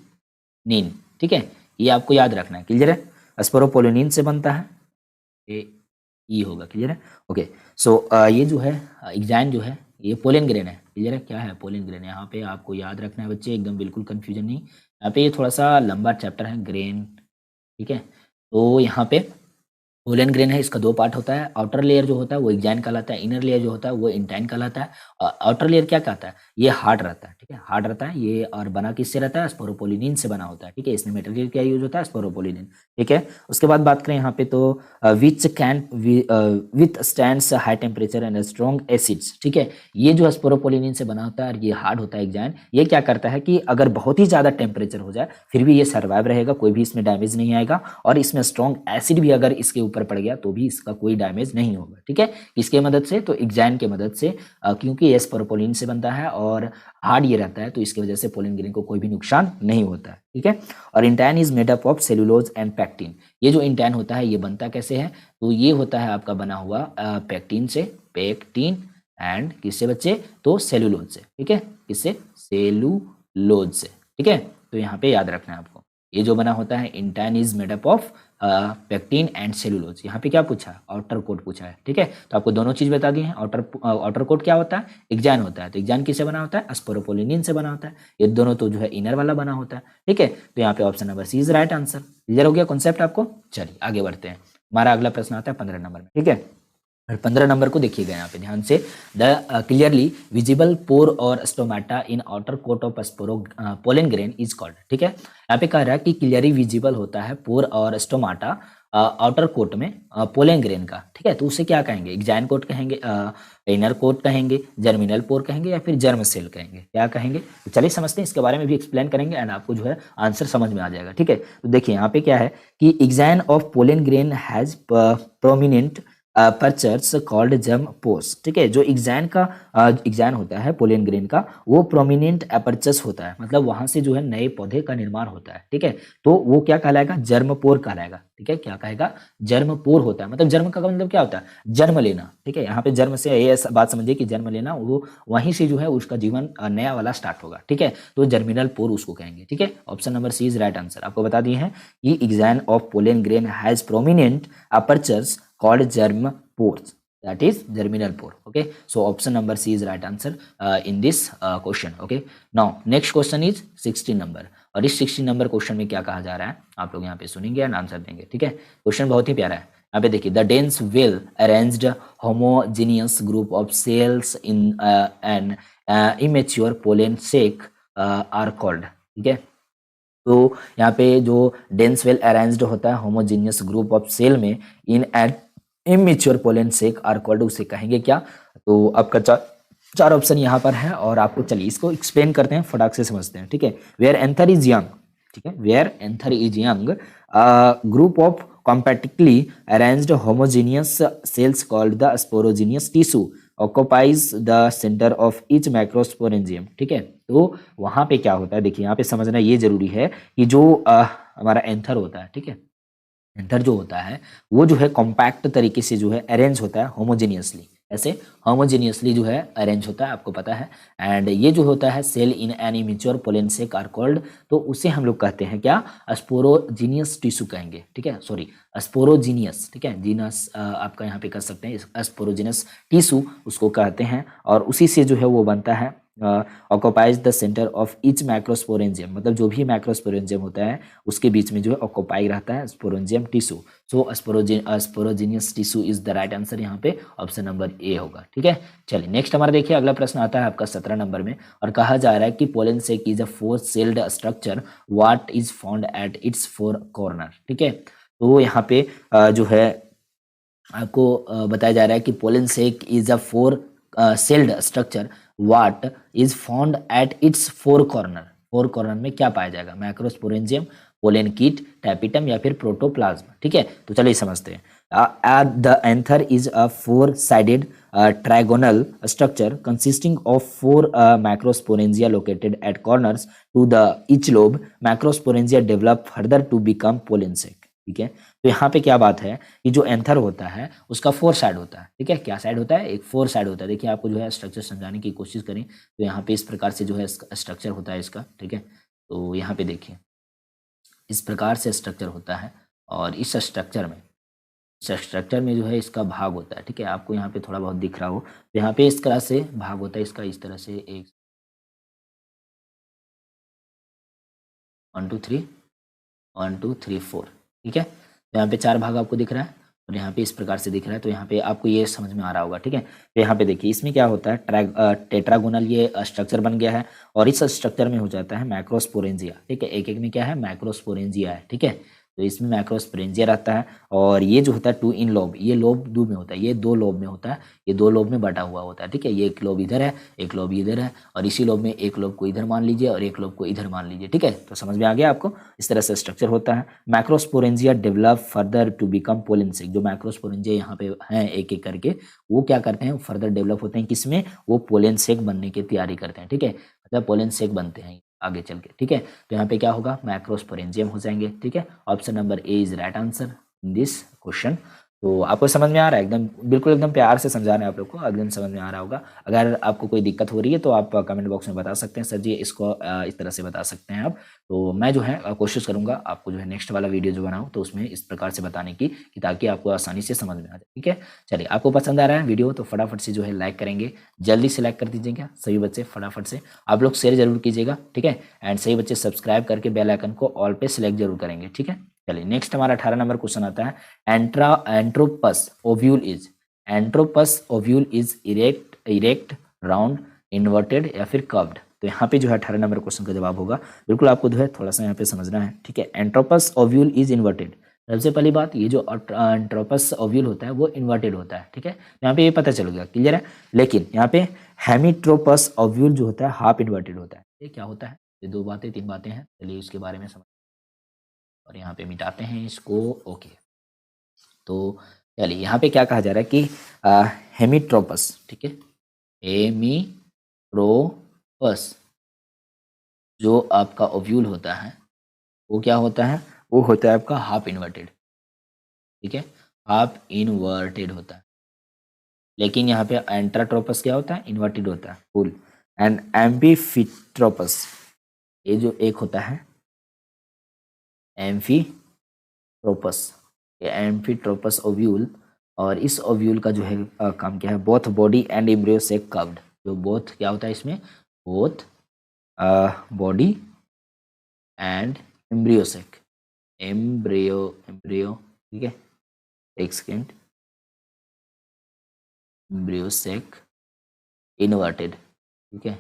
ठीक है। ये आपको याद रखना है, क्लियर है। स्पोरोपोलिनिन से बनता है, ये ई होगा, क्लियर है, ओके। सो ये जो है इग्जाइन जो है ये पोलन ग्रेन है, क्लियर है, क्या है, पोलन ग्रेन। यहाँ पे आपको याद रखना है बच्चे, एकदम बिल्कुल कंफ्यूजन नहीं। यहाँ पे ये थोड़ा सा लंबा चैप्टर है ग्रेन, ठीक है। तो यहाँ पे पोलन ग्रेन है, इसका 2 पार्ट होता है। आउटर लेयर जो होता है वो इग्जाइन कहलाता है, इनर लेयर जो होता है वो इंटाइन कहलाता है। आउटर लेयर क्या कहता है, ये हार्ड रहता है, ठीक है, हार्ड रहता है ये, और बना किससे रहता है, स्पोरोपोलिनिन से बना होता है, ठीक है। इसमें मटेरियल क्या यूज होता है, स्पोरोपोलिनिन, ठीक है। उसके बाद बात करें यहाँ पे तो which can with stands high temperature and strong acids, ठीक है। ये जो स्पोरोपोलिनिन से बना होता है और ये हार्ड होता है इग्जाइन, ये क्या करता है कि अगर बहुत ही ज्यादा टेम्परेचर हो जाए फिर भी ये सर्वाइव रहेगा, कोई भी इसमें डैमेज नहीं आएगा। और इसमें स्ट्रॉन्ग एसिड भी अगर इसके ऊपर पड़ गया तो भी इसका कोई डैमेज नहीं होगा, ठीक है। किसके मदद से, तो इग्जाइन के मदद से, क्योंकि ये स्पोरोपोलिन से बनता है और हार्ड ये रहता है, तो इसकी वजह से पोलन ग्रेन को कोई भी नुकसान नहीं होता है, ठीक है। और intine is made up of cellulose and pectin. ये जो इंटाइन होता है ये बनता कैसे है, तो ये होता है आपका बना हुआ पैक्टिन से, पैक्टिन एंड किससे बच्चे, तो सेलुलोज से, ठीक है, किससे, सेलुलोज से, ठीक है। तो यहाँ पे याद रखना है आपको, ये जो बना होता है intine is made up of pectin and cellulose. यहाँ पे क्या पूछा, आउटर कोट पूछा है, ठीक है। तो आपको दोनों चीज बता दी है। आउटर कोट क्या होता है, एक्जान होता है। तो एक्जान किससे बना होता है, स्पोरोपोलिनिन से बना होता है। ये दोनों तो जो है इनर वाला बना होता है, ठीक है। तो यहाँ पे option number C is right answer. Clear हो गया कॉन्सेप्ट आपको। चलिए आगे बढ़ते हैं। हमारा अगला प्रश्न आता है 15 नंबर में, ठीक है। और 15 नंबर को देखिएगा यहाँ पे ध्यान से। द क्लियरली विजिबल पोर और stomata in outer coat of spore pollen grain is called, ठीक है। यहाँ पे कह रहा है कि क्लियरली विजिबल होता है पोर और स्टोमाटा आउटर कोट में पोलन ग्रेन का, ठीक है। तो उसे क्या कहेंगे, एक्जाइन कोट कहेंगे, इनर कोट कहेंगे, जर्मिनल पोर कहेंगे, या फिर जर्म सेल कहेंगे, क्या कहेंगे। तो चलिए समझते हैं, इसके बारे में भी एक्सप्लेन करेंगे एंड आपको जो है आंसर समझ में आ जाएगा, ठीक है। तो देखिए यहाँ पे क्या है कि exine of pollen grain has prominent apertures called germ pores, ठीक है। जो एग्जान होता है पोलन ग्रेन का, वो प्रोमिनेंट अपर्चर्स होता है, मतलब वहां से जो है नए पौधे का निर्माण होता है, ठीक है। तो वो क्या कहलाएगा, जर्म पोर कहलाएगा, ठीक है। क्या कहेगा, जर्म पोर होता है। मतलब जर्म का मतलब क्या होता है, जन्म लेना, ठीक है। यहाँ पे जर्म से ये बात समझिए कि जन्म लेना, वो वहीं से जो है उसका जीवन नया वाला स्टार्ट होगा, ठीक है। तो जर्मिनल पोर उसको कहेंगे, ठीक है। Option number C is right answer. आपको बता दिए हैं कि exine of pollen grain has prominent apertures called germ pores, that is germinal pore. Okay, so option number C is right answer in this question. Okay, now next question is 16 number, और इस 16 number question में क्या कहा जा रहा है आप लोग यहाँ पे सुनेंगे एंड आंसर देंगे, ठीक है। क्वेश्चन बहुत ही प्यारा है। यहाँ पे देखिए, the dense well arranged homogeneous group of cells in an immature pollen sac are called, ठीक है। तो यहाँ पे जो डेंस वेल अरेंज्ड होता है होमोजीनियस ग्रुप ऑफ सेल में in an immature pollen sac are called, उसे कहेंगे क्या। तो आपका चार ऑप्शन यहाँ पर है, और आपको चलिए इसको एक्सप्लेन करते हैं, फटाक से समझते हैं, ठीक है। वेयर एंथर इज यंग, ठीक है, where anther is young group of compactly arranged homogeneous cells called the sporogenous tissue occupies the centre of each microsporangium, ठीक है। तो वहां पे क्या होता है, देखिए यहाँ पे समझना ये जरूरी है कि जो हमारा एंथर होता है, ठीक है, एंथर जो होता है वो जो है कॉम्पैक्ट तरीके से जो है अरेंज होता है होमोजेनियसली, ऐसे होमोजेनियसली जो है अरेंज होता है, आपको पता है। एंड ये जो होता है cell in an immature pollen sac are called, तो उसे हम लोग कहते हैं क्या, स्पोरोजीनियस टिश्यू कहेंगे, ठीक है, सॉरी स्पोरोजीनियस, ठीक है। जीनस आपका यहाँ पे कर सकते हैं, स्पोरोजीनियस टिश्यू उसको कहते हैं, और उसी से जो है वो बनता है occupies the centre of each macrosporangium, मतलब जो भी मैक्रोस्पोरेंजियम होता है उसके बीच में जो है ऑक्युपाई रहता है sporangium tissue. So sporogenous tissue is the right answer, यहाँ पे ऑप्शन नंबर ए होगा, ठीक है। चलिए नेक्स्ट हमारा देखिए अगला प्रश्न आता है आपका 17 नंबर में, और कहा जा रहा है कि pollen sac is a 4 celled structure what is found at its 4 corner, ठीक है। तो यहाँ पे जो है आपको बताया जा रहा है कि pollen sac is a 4 celled structure what is found at its 4 corner. 4 corner में क्या पाया जाएगा, मैक्रोस्पोरेंजियम, पोलन कीट, टैपिटम, या फिर प्रोटोप्लाज्म, ठीक है। तो चलिए समझते हैं। The anther is a 4 sided trigonal structure consisting of 4 macrosporangia located at corners to the each lobe. Macrosporangia develop further to become pollen sac, ठीक है। तो यहाँ पे क्या बात है कि जो एंथर होता है उसका 4 साइड होता है, ठीक है। क्या साइड होता है, एक 4 साइड होता है। देखिए आपको जो है स्ट्रक्चर समझाने की कोशिश करें तो यहाँ पे इस प्रकार से जो है स्ट्रक्चर होता है इसका, ठीक है। तो यहाँ पे देखिए इस प्रकार से स्ट्रक्चर होता है, और इस स्ट्रक्चर में जो है इसका भाग होता है, ठीक है। आपको यहाँ पे थोड़ा बहुत दिख रहा हो, तो यहाँ पे इस तरह से भाग होता है इसका, इस तरह से 1 1 2 3 1 2 3 4, ठीक है। तो यहाँ पे 4 भाग आपको दिख रहा है, और यहाँ पे इस प्रकार से दिख रहा है। तो यहाँ पे आपको ये समझ में आ रहा होगा, ठीक है। तो यहाँ पे देखिए इसमें क्या होता है, टेट्रागोनल ये स्ट्रक्चर बन गया है, और इस स्ट्रक्चर में हो जाता है मैक्रोस्पोरेंजिया, ठीक है। एक एक में क्या है, मैक्रोस्पोरेंजिया है, ठीक है। तो इसमें मैक्रोस्पोरेंजिया रहता है, और ये जो होता है 2 इन लोब, ये लोब 2 में होता है, ये 2 लोब में होता है, ये 2 लोब में बटा हुआ होता है, ठीक है। ये एक लोब इधर है, एक लोब इधर है, और इसी लोब में एक लोब को इधर मान लीजिए और एक लोब को इधर मान लीजिए, ठीक है। तो समझ में आ गया आपको, इस तरह से स्ट्रक्चर होता है। Macrosporangia develop further to become pollen sac, जो मैक्रोस्पोरेंजिया यहाँ पे हैं एक एक करके, वो क्या करते हैं, फर्दर डेवलप होते हैं, किसमें, वो पोलन सेक बनने की तैयारी करते हैं, ठीक है। मतलब पोलन सेक बनते हैं आगे चल के, ठीक है। तो यहाँ पे क्या होगा, मैक्रोस्पोरेंजियम हो जाएंगे, ठीक है। Option number A is right answer in this question. तो आपको समझ में आ रहा है? एकदम बिल्कुल एकदम प्यार से समझा रहे हैं आप लोग को, एकदम समझ में आ रहा होगा। अगर आपको कोई दिक्कत हो रही है तो आप कमेंट बॉक्स में बता सकते हैं, सर जी इसको इस तरह से बता सकते हैं आप। तो मैं जो है कोशिश करूँगा आपको जो है नेक्स्ट वाला वीडियो जो बनाऊँ तो उसमें इस प्रकार से बताने की, कि ताकि आपको आसानी से समझ में आ जाए। ठीक है, चलिए आपको पसंद आ रहा है वीडियो तो फटाफट से जो है लाइक करेंगे, जल्दी से लाइक कर दीजिएगा सभी बच्चे, फटाफट से आप लोग शेयर जरूर कीजिएगा। ठीक है, एंड सही बच्चे सब्सक्राइब करके बेल आइकन को ऑल पे सिलेक्ट जरूर करेंगे। ठीक है, चलिए नेक्स्ट हमारा 18 नंबर क्वेश्चन आता है। Anatropous ovule is erect round inverted या फिर कर्व्ड। तो यहाँ पे जो है 18 नंबर क्वेश्चन का जवाब होगा। बिल्कुल आपको जो है थोड़ा सा यहाँ पे समझना है। ठीक है, एंट्रोपस ओव्यूल इज इन्वर्टेड। सबसे पहली बात, ये जो एंट्रोपस ओव्यूल होता है वो इन्वर्टेड होता है। ठीक है, यहाँ पे ये पता चल गया, क्लियर है। लेकिन यहाँ पे हेमिट्रोपस ओव्यूल जो होता है हाफ इन्वर्टेड होता है। ये क्या होता है? ये दो बातें तीन बातें हैं, चलिए इसके बारे में समझ, और यहाँ पे मिटाते हैं इसको। ओके, तो चलिए यहाँ पे क्या कहा जा रहा है कि हेमिट्रोपस, ठीक है, हेमिट्रोपस जो आपका ओव्यूल होता है वो क्या होता है? वो होता है आपका हाफ इन्वर्टेड। ठीक है, हाफ इन्वर्टेड होता है। लेकिन यहाँ पे एंट्राट्रोपस क्या होता है? इन्वर्टेड होता है फुल। एंड एम्फीट्रोपस, ये जो एक होता है एम्फीट्रोपस, ये एम्फीट्रोपस ओव्यूल, और इस ओव्यूल का जो है काम क्या है? बोथ बॉडी एंड एम्ब्रियो से कव्ड। जो बोथ क्या होता है इसमें? Both body and embryo sac, embryo, ठीक है, एक सेकेंड, एम्ब्रियोसेक इन्वर्टेड। ठीक है,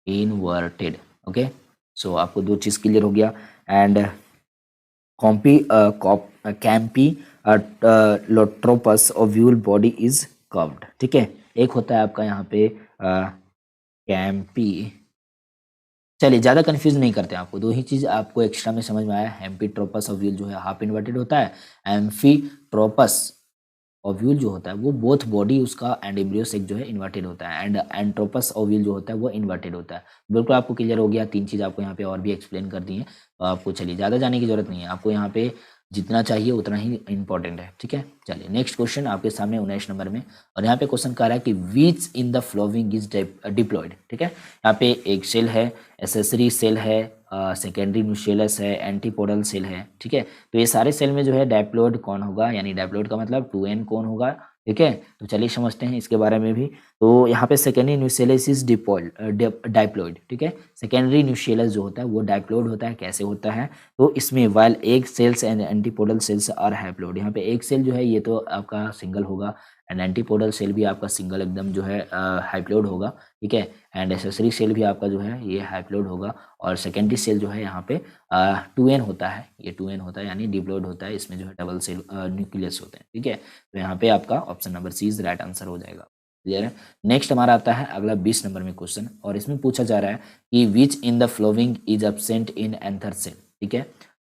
इन्वर्टेड। ओके, सो आपको दो चीज क्लियर हो गया। And campylotropous ovule body is curved. ठीक है, एक होता है आपका यहाँ पे कैम्पी, चलिए ज़्यादा कंफ्यूज नहीं करते हैं आपको, दो ही चीज़ आपको एक्स्ट्रा में समझ में आया। एम्फीट्रोपस ओव्यूल जो है हाफ इन्वर्टेड होता है। एम्फीट्रोपस ओव्यूल जो होता है वो बोथ बॉडी उसका एंड एम्ब्रियो सेक जो है इन्वर्टेड होता है। एंड एंट्रोपस ओव्यूल जो होता है वो इन्वर्टेड होता है। बिल्कुल आपको क्लियर हो गया, तीन चीज़ आपको यहाँ पे और भी एक्सप्लेन कर दी है। तो आपको चलिए ज़्यादा जाने की जरूरत नहीं है, आपको यहाँ पे जितना चाहिए उतना ही इंपॉर्टेंट है। ठीक है, चलिए नेक्स्ट क्वेश्चन आपके सामने 19 नंबर में, और यहाँ पे क्वेश्चन कह रहा है कि which in the following is diploid. ठीक है, यहाँ पे एक सेल है, एसेसरी सेल है, सेकेंडरी न्यूक्लियस है, एंटीपोडल सेल है। ठीक है, तो ये सारे सेल में जो है डायप्लॉयड कौन होगा, यानी डायप्लॉयड का मतलब 2n कौन होगा। ठीक है, तो चलिए समझते हैं इसके बारे में भी। तो यहाँ पे सेकेंडरी न्यूक्लियस इज डायप्लॉयड। ठीक है, सेकेंडरी न्यूक्लियस जो होता है वो डायप्लॉयड होता है। कैसे होता है? तो इसमें while egg cells and antipodal cells are haploid, यहाँ पे एक सेल जो है ये तो आपका सिंगल होगा, एंड एंटीपोडल सेल भी आपका सिंगल एकदम जो है हैप्लॉयड होगा। ठीक है, एंड एसेसरी सेल भी आपका जो है ये हैप्लॉयड होगा, और सेकेंडरी सेल जो है यहाँ पे 2n होता है, ये 2n होता है यानी डिप्लॉयड होता है, इसमें जो है डबल सेल न्यूक्लियस होते हैं। ठीक है, तो यहाँ पे आपका option number C is right answer हो जाएगा। क्लियर है। नेक्स्ट हमारा आता है अगला 20 नंबर में क्वेश्चन, और इसमें पूछा जा रहा है कि which in the following is absent in anther cell. ठीक है,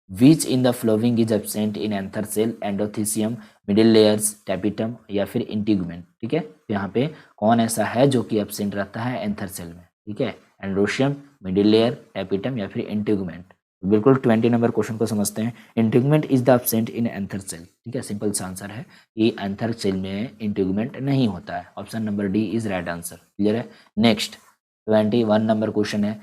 which in the following is absent in anther cell, endothecium, middle layers, tapetum या फिर इंटीगुमेंट। ठीक है, तो यहाँ पे कौन ऐसा है जो कि एब्सेंट रहता है एंथर सेल में? ठीक है, एंड्रोशियम, मिडिल लेयर, टैपिटम या फिर इंटीगुमेंट। बिल्कुल 20 नंबर क्वेश्चन को समझते हैं। Integument is the absent in anther cell. ठीक है, सिंपल सा आंसर है कि एंथर सेल में इंटीगुमेंट नहीं होता है। Option number D is right answer. Clear है। नेक्स्ट 21 नंबर क्वेश्चन है,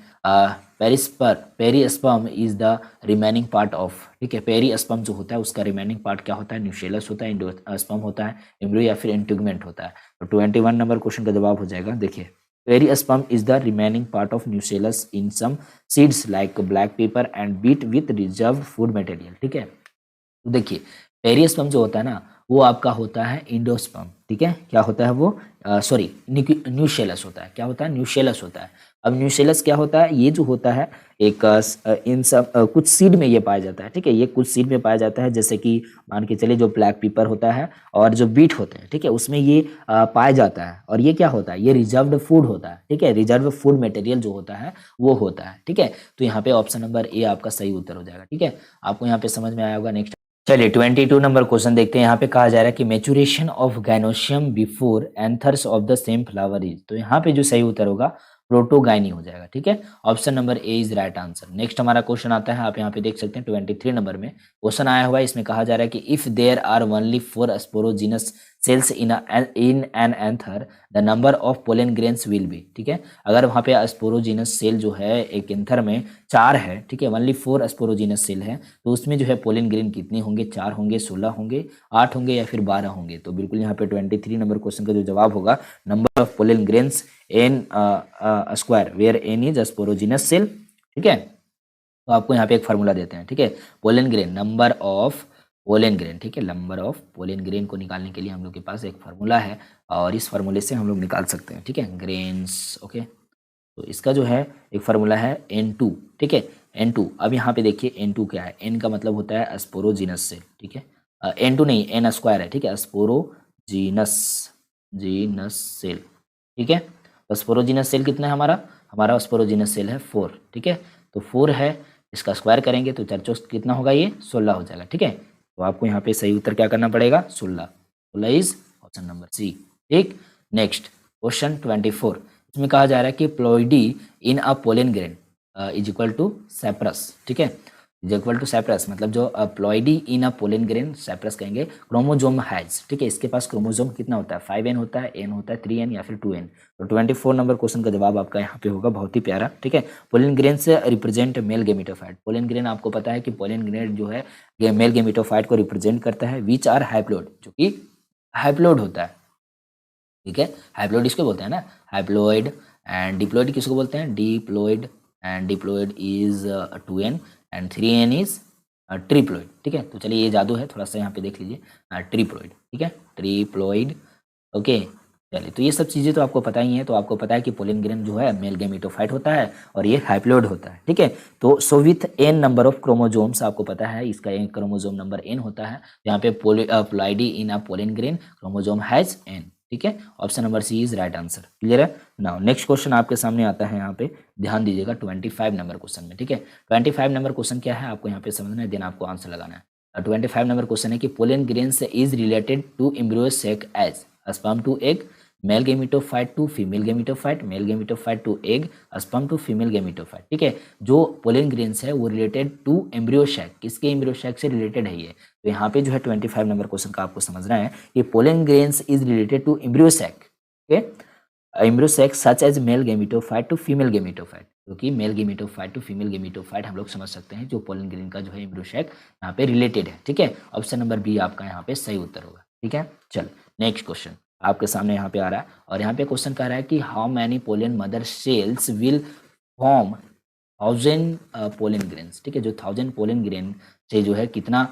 perisperm is the remaining part of. ठीक है, पेरिस्पर्म जो होता है उसका रिमेनिंग पार्ट क्या होता है? न्यूक्लियस होता है, एंडोस्पर्म होता है, एम्ब्रियो या फिर इंटीगुमेंट होता है। तो 21 नंबर क्वेश्चन का जवाब हो जाएगा, देखिए, perisperm is the remaining part of nucellus in some seeds like black pepper and beet with reserved food material। ठीक है, तो देखिए पेरिस्पर्म जो होता है ना वो आपका होता है इंडोस्पर्म। ठीक है, क्या होता है वो? सॉरी, न्यूशेलस होता है। क्या होता है? न्यूशेलस होता है। अब न्यूशेलस क्या होता है? ये जो होता है एक इन सब कुछ सीड में ये पाया जाता है। ठीक है, ये कुछ सीड में पाया जाता है, जैसे कि मान के चलिए जो ब्लैक पेपर होता है और जो बीट होते हैं। ठीक है, उसमें ये पाया जाता है, और ये क्या होता है? ये रिजर्व्ड फूड होता है। ठीक है, रिजर्व फूड मटेरियल जो होता है वो होता है। ठीक है, तो यहाँ पे ऑप्शन नंबर ए आपका सही उत्तर हो जाएगा। ठीक है, आपको यहाँ पे समझ में आया होगा। नेक्स्ट चलिए 22 नंबर क्वेश्चन देखते हैं। यहाँ पे कहा जा रहा है कि maturation of gynoecium before anthers of the same flower is. तो यहाँ पे जो सही उत्तर होगा प्रोटोगाइनी हो जाएगा, ठीक है। Option number A is right answer. Next हमारा क्वेश्चन आता है, आप यहाँ पे देख सकते हैं 23 नंबर में क्वेश्चन आया हुआ है। इसमें कहा जा रहा है कि if there are only 4 sporogenous cells in an anther the number of pollen grains will be, ठीक है। अगर वहाँ पे स्पोरोजिनस सेल जो है एक एंथर में 4 है, ठीक है, ओनली 4 स्पोरोजिनस सेल है, तो उसमें जो है पोलन ग्रेन कितने होंगे? 4 होंगे, 16 होंगे, 8 होंगे या फिर 12 होंगे? तो बिल्कुल यहाँ पे 23 नंबर क्वेश्चन का जो जवाब होगा, number of pollen grains n square where n is sporogenous cell, ठीक है। तो आपको यहाँ पे एक फार्मूला देते हैं, ठीक है। Pollen grain, number of pollen grain, ठीक है, नंबर ऑफ पोलन ग्रेन को निकालने के लिए हम लोग के पास एक फार्मूला है और इस फार्मूले से हम लोग निकाल सकते हैं, ठीक है, ग्रेन्स। ओके, तो इसका जो है एक फार्मूला है N2, ठीक है, N2। अब यहाँ पे देखिए N2 क्या है? N का मतलब होता है स्पोरोजिनस सेल, ठीक है। N2 नहीं, N स्क्वायर है, ठीक है, स्पोरोजिनस जीनस सेल, ठीक है। तो स्पोरोजिनस सेल कितना है हमारा? हमारा स्पोरोजिनस सेल है 4, ठीक है। तो 4 है, इसका स्क्वायर करेंगे तो 4 चौक कितना होगा? ये 16 हो जाएगा, ठीक है। तो आपको यहाँ पे सही उत्तर क्या करना पड़ेगा? 16। 16 इज ऑप्शन नंबर सी, ठीक। नेक्स्ट क्वेश्चन 24, इसमें कहा जा रहा है कि ploidy in a pollen grain is equal to cypress, ठीक है, इज इक्वल टू सैप्रस, मतलब जो ploidy in a pollen grain, cypress कहेंगे, क्रोमोजोम हैज, ठीक है। इसके पास क्रोमोजोम कितना होता है? 5n होता है, n होता है 3n या फिर 2n। तो 24 नंबर क्वेश्चन का जवाब आपका यहाँ पे होगा, बहुत ही प्यारा, ठीक है। पोलन ग्रेन से represent male gametophyte. Pollen grain आपको पता है कि पोलन ग्रेन जो है मेल गेमिटोफाइट को रिप्रेजेंट करता है, विच आर हैप्लोइड, जो कि हैप्लोइड होता है, ठीक है। हैप्लोइड इसको बोलते हैं ना, हैप्लोइड। एंड डिप्लोइड किसको बोलते हैं? Diploid. And diploid is 2n and 3n is triploid, ठीक है। तो चलिए ये जादू है, थोड़ा सा यहाँ पे देख लीजिए, ट्रिप्लोइड, ठीक है, ट्रिप्लोइड। ओके, चलिए, तो ये सब चीज़ें तो आपको पता ही है। तो आपको पता है कि पोलन ग्रेन जो है मेल गेमिटोफाइट होता है और ये हैप्लोइड होता है, ठीक है। तो so with n number of chromosomes, आपको पता है इसका एक क्रोमोजोम नंबर n होता है। यहाँ पे ploidy in a pollen grain chromosome has n, ठीक है। Option number C is right answer. Clear है? नाउ नेक्स्ट क्वेश्चन आपके सामने आता है, यहाँ पे ध्यान दीजिएगा 25 नंबर क्वेश्चन में, ठीक है। 25 नंबर क्वेश्चन क्या है आपको यहाँ पे समझना है, देन आपको आंसर लगाना है। 25 नंबर क्वेश्चन है कि pollen grains is related to embryo sac as sperm to egg, male gametophyte to female gametophyte, male gametophyte to egg, sperm to female gametophyte, ठीक है। जो पोलन ग्रेन्स है वो रिलेटेड टू एम्ब्रियो शैक, किसके embryo शैक से related है ये? तो यहाँ पे जो है 25 नंबर क्वेश्चन का आपको समझना है कि pollen grains is related to embryo sac, okay, embryo sac such as male gametophyte to female gametophyte, क्योंकि male gametophyte to female gametophyte हम लोग समझ सकते हैं जो पोलन ग्रेन का जो है एम्ब्रियो शैक यहाँ पे रिलेटेड है, ठीक है। ऑप्शन नंबर बी आपका यहाँ पे सही उत्तर होगा, ठीक है। चल नेक्स्ट क्वेश्चन आपके सामने यहाँ पे आ रहा है और यहाँ पे क्वेश्चन कह रहा है कि how many pollen mother cells will form 1000 pollen grains, ठीक है। जो 1000 पोलन ग्रेन से जो है कितना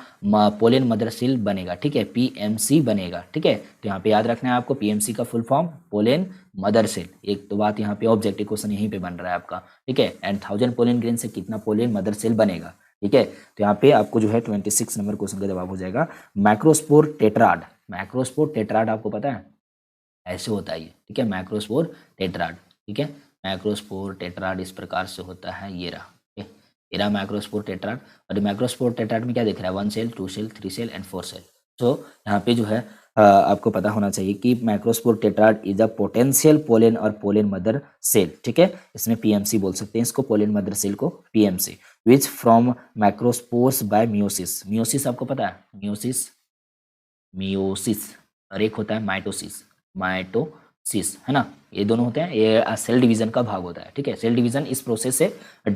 पोलन मदर सेल बनेगा, ठीक है, पीएमसी बनेगा, ठीक है। तो यहाँ पे याद रखना है आपको, पीएमसी का full form pollen mother cell. एक तो बात यहाँ पे ऑब्जेक्टिव क्वेश्चन यहीं पे बन रहा है आपका, ठीक है। एंड 1000 पोलन ग्रेन से कितना पोलन मदर सेल बनेगा, ठीक है। तो यहाँ पे आपको जो है 26 नंबर क्वेश्चन का जवाब हो जाएगा मैक्रोस्पोर टेट्राड। मैक्रोस्पोर टेट्राड आपको पता है ऐसे होता है ये, ठीक है, मैक्रोस्पोर टेट्राड, ठीक है। मैक्रोस्पोर टेट्राड इस प्रकार से होता है, ये रहा, ठीक है, ये रहा मैक्रोस्पोर टेट्राड। और मैक्रोस्पोर टेट्राड में क्या दिख रहा है? 1 cell, 2 cell, 3 cell and 4 cell. तो यहाँ पे जो है आपको पता होना चाहिए कि macrospore tetrad is a potential pollen और पोलन मदर सेल, ठीक है। इसमें पीएमसी बोल सकते हैं इसको, पोलन मदर सेल को PMC, which from macrospores by meiosis. Meiosis आपको पता है, मियोसिस, मियोसिस, और एक होता है माइटोसिस, माइटोसिस, है ना, ये दोनों होते हैं, ये सेल डिवीजन का भाग होता है, ठीक है। सेल डिवीजन इस प्रोसेस से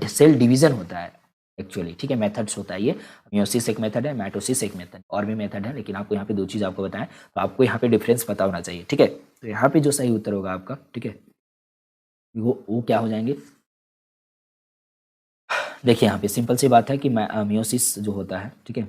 सेल डिवीजन होता है एक्चुअली, ठीक है, मेथड्स होता है ये। मियोसिस एक मेथड है, माइटोसिस एक मेथड, और भी मेथड है, लेकिन आपको यहाँ पे 2 चीज़ आपको बताएं, तो आपको यहाँ पे डिफरेंस पता होना चाहिए, ठीक है। तो यहाँ पे जो सही उत्तर होगा आपका, ठीक है, वो क्या हो जाएंगे? देखिए यहाँ पे सिंपल सी बात है कि मियोसिस जो होता है, ठीक है,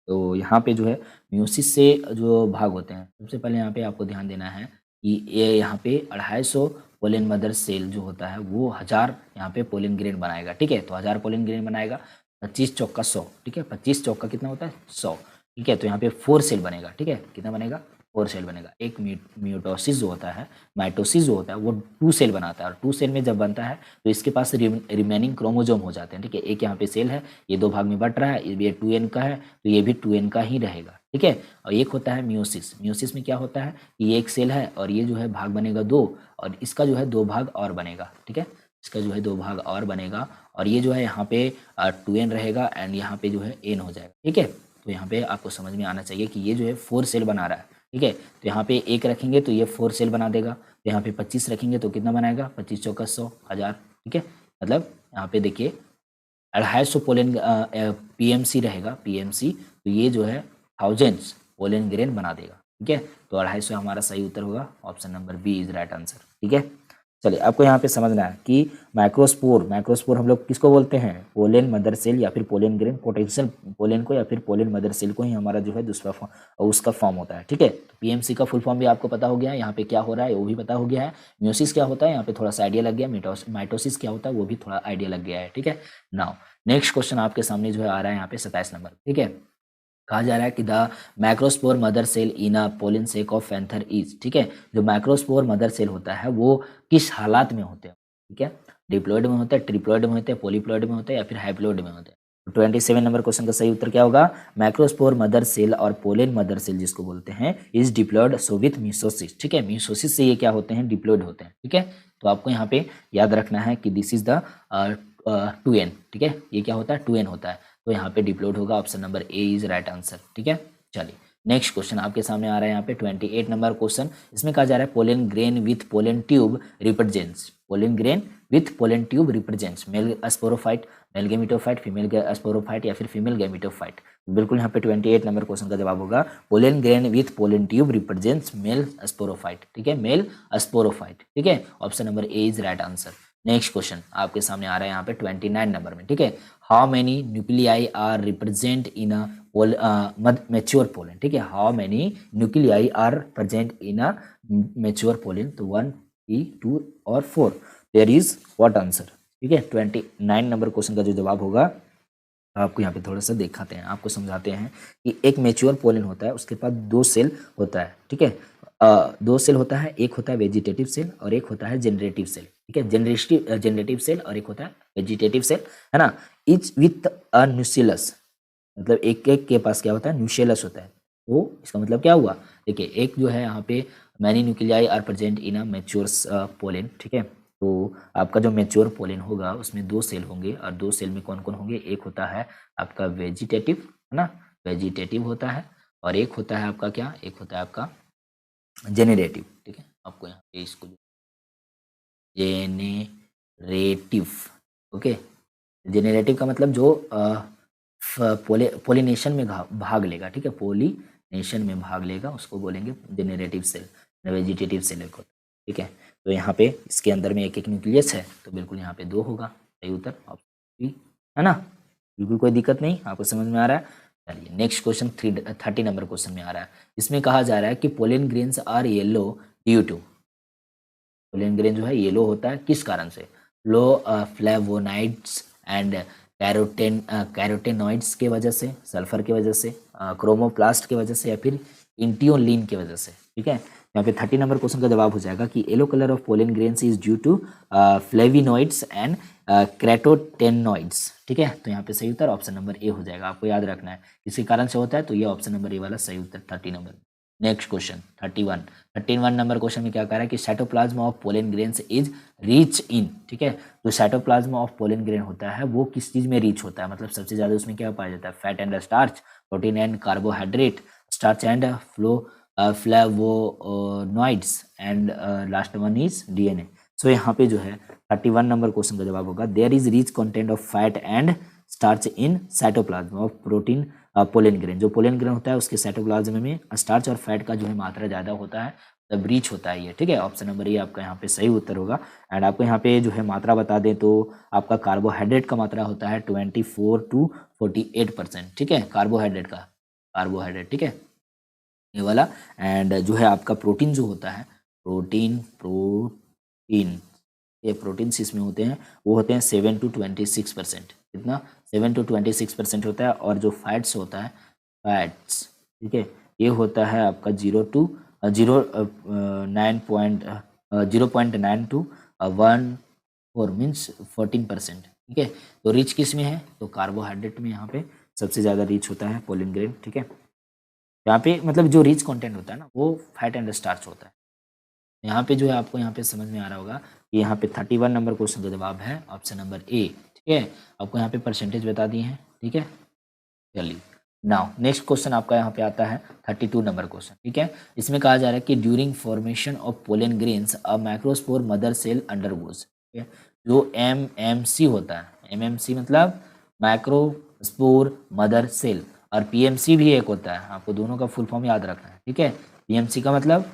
तो यहाँ पे जो है मियोसिस से जो भाग होते हैं, सबसे पहले यहाँ पे आपको ध्यान देना है कि ये यहाँ पे 250 पोलन मदर सेल जो होता है वो 1000 यहाँ पे पोलन ग्रेन बनाएगा, ठीक है। तो 1000 पोलन ग्रेन बनाएगा, 25 चौका 100, ठीक है, 25 चौका कितना होता है? 100, ठीक है। तो यहाँ पे 4 सेल बनेगा, ठीक है, कितना बनेगा? 4 सेल बनेगा। एक म्यूटोसिस जो होता है, माइटोसिस जो होता है वो 2 सेल बनाता है, और 2 सेल में जब बनता है तो इसके पास रिमेनिंग क्रोमोजोम हो जाते हैं, ठीक है। एक यहाँ पे सेल है, ये 2 भाग में बट रहा है, ये 2n का है तो ये भी 2n का ही रहेगा, ठीक है। और एक होता है मियोसिस। मियोसिस में क्या होता है, ये एक सेल है और ये जो है भाग बनेगा दो, और इसका जो है दो भाग और बनेगा, ठीक है, इसका जो है दो भाग और बनेगा, और ये जो है यहाँ पे 2n रहेगा एंड यहाँ पे जो है n हो जाएगा, ठीक है। तो यहाँ पे आपको समझ में आना चाहिए कि ये जो है 4 सेल बना रहा है, ठीक है। तो यहाँ पे एक रखेंगे तो ये 4 सेल बना देगा, तो यहाँ पे 25 रखेंगे तो कितना बनाएगा, 25 चौका 100, 1000, ठीक है। मतलब यहाँ पे देखिए 250 पोलन पीएमसी रहेगा, पीएमसी, तो ये जो है थाउजेंड्स पोलन ग्रेन बना देगा, ठीक है। तो 250 हमारा सही उत्तर होगा, option number B is right answer, ठीक है। चलिए आपको यहाँ पे समझना है कि माइक्रोस्पोर, माइक्रोस्पोर हम लोग किसको बोलते हैं, पोलन मदर सेल या फिर पोलन ग्रेन, पोटेंशियल पोलन को या फिर पोलन मदर सेल को ही हमारा जो है दूसरा फॉर्म उसका फॉर्म होता है, ठीक है। तो पीएमसी का फुल फॉर्म भी आपको पता हो गया है, यहाँ पे क्या हो रहा है वो भी पता हो गया है, म्यूसिस क्या होता है यहाँ पे थोड़ा सा आइडिया लग गया, माइटोसिस क्या होता है वो भी थोड़ा आइडिया लग गया है, ठीक है। नाउ नेक्स्ट क्वेश्चन आपके सामने जो है आ रहा है यहाँ पे 27 नंबर, ठीक है। कहा जा रहा है कि the macrospore mother cell in a pollen sac of panther is, ठीक है। जो मैक्रोस्पोर मदर सेल होता है वो किस हालात में होते हैं, ठीक है, डिप्लॉयड में होता है, ट्रिप्लॉयड में होते हैं, पॉलीप्लॉयड में होते हैं या फिर हाइप्लॉयड में होते हैं। तो 27 नंबर क्वेश्चन का सही उत्तर क्या होगा, मैक्रोस्पोर मदर सेल और पोलन मदर सेल जिसको बोलते हैं इज डिप्लॉयड सो विथ मिसोसिस, ठीक है। मिसोसिस से ये क्या होते हैं, डिप्लॉयड होते हैं, ठीक है। तो आपको यहाँ पे याद रखना है कि दिस इज द 2n, ठीक है, ये क्या होता है 2n होता है, तो यहाँ पे डिप्लॉयड होगा, option number A is right answer, ठीक है। चलिए नेक्स्ट क्वेश्चन आपके सामने आ रहा है यहाँ पे 28 नंबर क्वेश्चन। इसमें कहा जा रहा है pollen grain with pollen tube represents, pollen grain with pollen tube represents male sporophyte, male gametophyte, female sporophyte या फिर फीमेल गेमिटोफाइट। बिल्कुल यहाँ पे 28 नंबर क्वेश्चन का जवाब होगा pollen grain with pollen tube represents male sporophyte, ठीक है, मेल स्पोरोफाइट, ठीक है, option number A is right answer. Next question आपके सामने आ रहा है यहाँ पे 29 नंबर में, ठीक है। How many nuclei are represent in a mature pollen, ठीक है, how many nuclei are present in a mature pollen, तो 1, 3, 2 और 4, देयर इज व्हाट आंसर, ठीक है। 29 नंबर क्वेश्चन का जो जवाब होगा आपको यहाँ पे थोड़ा सा दिखाते हैं, आपको समझाते हैं कि एक मेच्योर पोलन होता है, उसके पास दो सेल होता है, ठीक है। दो सेल होता है, एक होता है वेजिटेटिव सेल और एक होता है जनरेटिव सेल, ठीक है, जनरेटिव सेल और एक होता है वेजिटेटिव सेल, है ना। इच विथ अ न्यूसिलस, मतलब एक एक के पास क्या होता है, न्यूसेलस होता है। तो इसका मतलब क्या हुआ, देखिए एक जो है यहाँ पे many nuclei are present in a mature pollen, ठीक है। तो आपका जो मैच्योर पोलन होगा उसमें दो सेल होंगे, और दो सेल में कौन कौन होंगे, एक होता है आपका वेजिटेटिव, है ना, वेजिटेटिव होता है, और एक होता है आपका क्या, एक होता है आपका जेनेरेटिव, ठीक है। आपको यहाँ पे इसको जेनेरेटिव, ओके, जेनेरेटिव का मतलब जो पोलिनेशन में भाग लेगा, ठीक है, पोलिनेशन में भाग लेगा उसको बोलेंगे जेनेरेटिव सेल, वेजिटेटिव सेल एक होता है, ठीक है। तो यहाँ पे इसके अंदर में एक एक न्यूक्लियस है, तो बिल्कुल यहाँ पे दो होगा, सही उत्तर ऑप्शन बी, है ना, बिल्कुल कोई दिक्कत नहीं, आपको समझ में आ रहा है। चलिए नेक्स्ट क्वेश्चन 30 नंबर क्वेश्चन में आ रहा है। इसमें कहा जा रहा है कि pollen grains are yellow due to, pollen grain जो है येलो होता है किस कारण से, लो फ्लेवोनाइड्स एंड कैरोटेनॉइड्स के वजह से, सल्फर की वजह से, क्रोमोप्लास्ट की वजह से या फिर इंटियोलिन की वजह से, ठीक है। यहाँ पे 30 नंबर क्वेश्चन का जवाब हो जाएगा कि yellow colour of pollen grains is due to flavonoids and carotenoids, ठीक है। तो यहाँ पे सही उत्तर ऑप्शन नंबर ए हो जाएगा, आपको याद रखना है किसी कारण से होता है, तो ये ऑप्शन नंबर ए वाला सही उत्तर 30 number. Next question 31 number question में क्या कह रहा है कि cytoplasm of pollen grains is rich in, ठीक है। जो साइटोप्लाज्म ऑफ पोलन ग्रेन होता है वो किस चीज में रिच होता है, मतलब सबसे ज्यादा उसमें क्या पाया जाता है, fat and starch, protein and carbohydrate, starch and flavonoids and last one is DNA. So यहाँ पे जो है 31 नंबर क्वेश्चन का जवाब होगा there is rich content of fat and starch in cytoplasm of protein pollen grain. जो pollen grain होता है उसके साइटोप्लाज्म में स्टार्च और फैट का जो है मात्रा ज़्यादा होता है, तब रिच होता है ये, ठीक है। ऑप्शन नंबर ए आपका यहाँ पे सही उत्तर होगा। एंड आपको यहाँ पे जो है मात्रा बता दें तो आपका कार्बोहाइड्रेट का मात्रा होता है 24 to 48%, ठीक है, कार्बोहाइड्रेट का, कार्बोहाइड्रेट, ठीक है, ये वाला। एंड जो है आपका प्रोटीन जो होता है, प्रोटीन ये प्रोटीन्स इसमें होते हैं वो होते हैं 7 to 26%, कितना 7 to 26% होता है। और जो फैट्स होता है, फैट्स, ठीक है, ये होता है आपका 0.9 to 1 मीन्स 14%, ठीक है। तो रिच किस में है, तो कार्बोहाइड्रेट में यहाँ पे सबसे ज़्यादा रिच होता है पोलन ग्रेन, ठीक है। यहाँ पे मतलब जो रिच कंटेंट होता है ना वो फैट एंड स्टार्च होता है। यहाँ पे जो है आपको यहाँ पे समझ में आ रहा होगा कि यहाँ पे 31 नंबर क्वेश्चन का जवाब है ऑप्शन नंबर ए। ठीक है, आपको यहाँ पे परसेंटेज बता दिए हैं। ठीक है, चलिए नाउ नेक्स्ट क्वेश्चन आपका यहाँ पे आता है 32 नंबर क्वेश्चन। ठीक है, इसमें कहा जा रहा है कि during formation of pollen grains a microspore mother cell undergoes. ठीक है, जो एमएमसी होता है, एमएमसी मतलब माइक्रोस्पोर मदर सेल, और पीएमसी भी एक होता है, आपको दोनों का फुल फॉर्म याद रखना है। ठीक है, पीएमसी का मतलब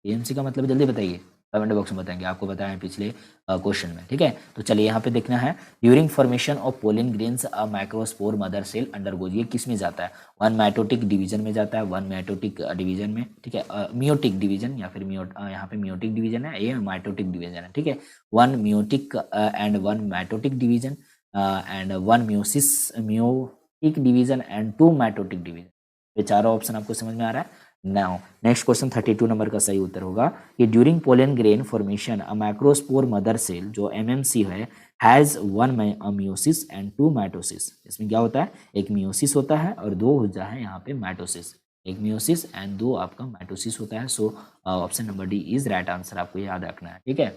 जल्दी बताइए, कमेंट बॉक्स में बताएंगे, आपको बताया है पिछले क्वेश्चन में। ठीक है, तो चलिए यहाँ पे देखना है during formation of pollen grains a microspore mother cell undergoes, ये किस में जाता है, वन माइटोटिक डिवीजन में जाता है, वन माइटोटिक डिवीजन में। ठीक है, मियोटिक डिवीजन या फिर यहाँ पे मियोटिक डिवीजन है, ये माइटोटिक डिवीजन है। ठीक है, one meiotic and one mitotic division and one meiotic division and two mitotic division. ये चारों ऑप्शन आपको समझ में आ रहा है। नाउ नेक्स्ट क्वेश्चन 32 नंबर का सही उत्तर होगा कि during pollen grain formation a microspore mother cell जो एमएमसी है has one meiosis and two mitosis. इसमें क्या होता है, एक मियोसिस होता है और दो हो जाए यहाँ पे माइटोसिस, एक मियोसिस एंड दो आपका माइटोसिस होता है। So option number D is right answer, आपको याद रखना है। ठीक है,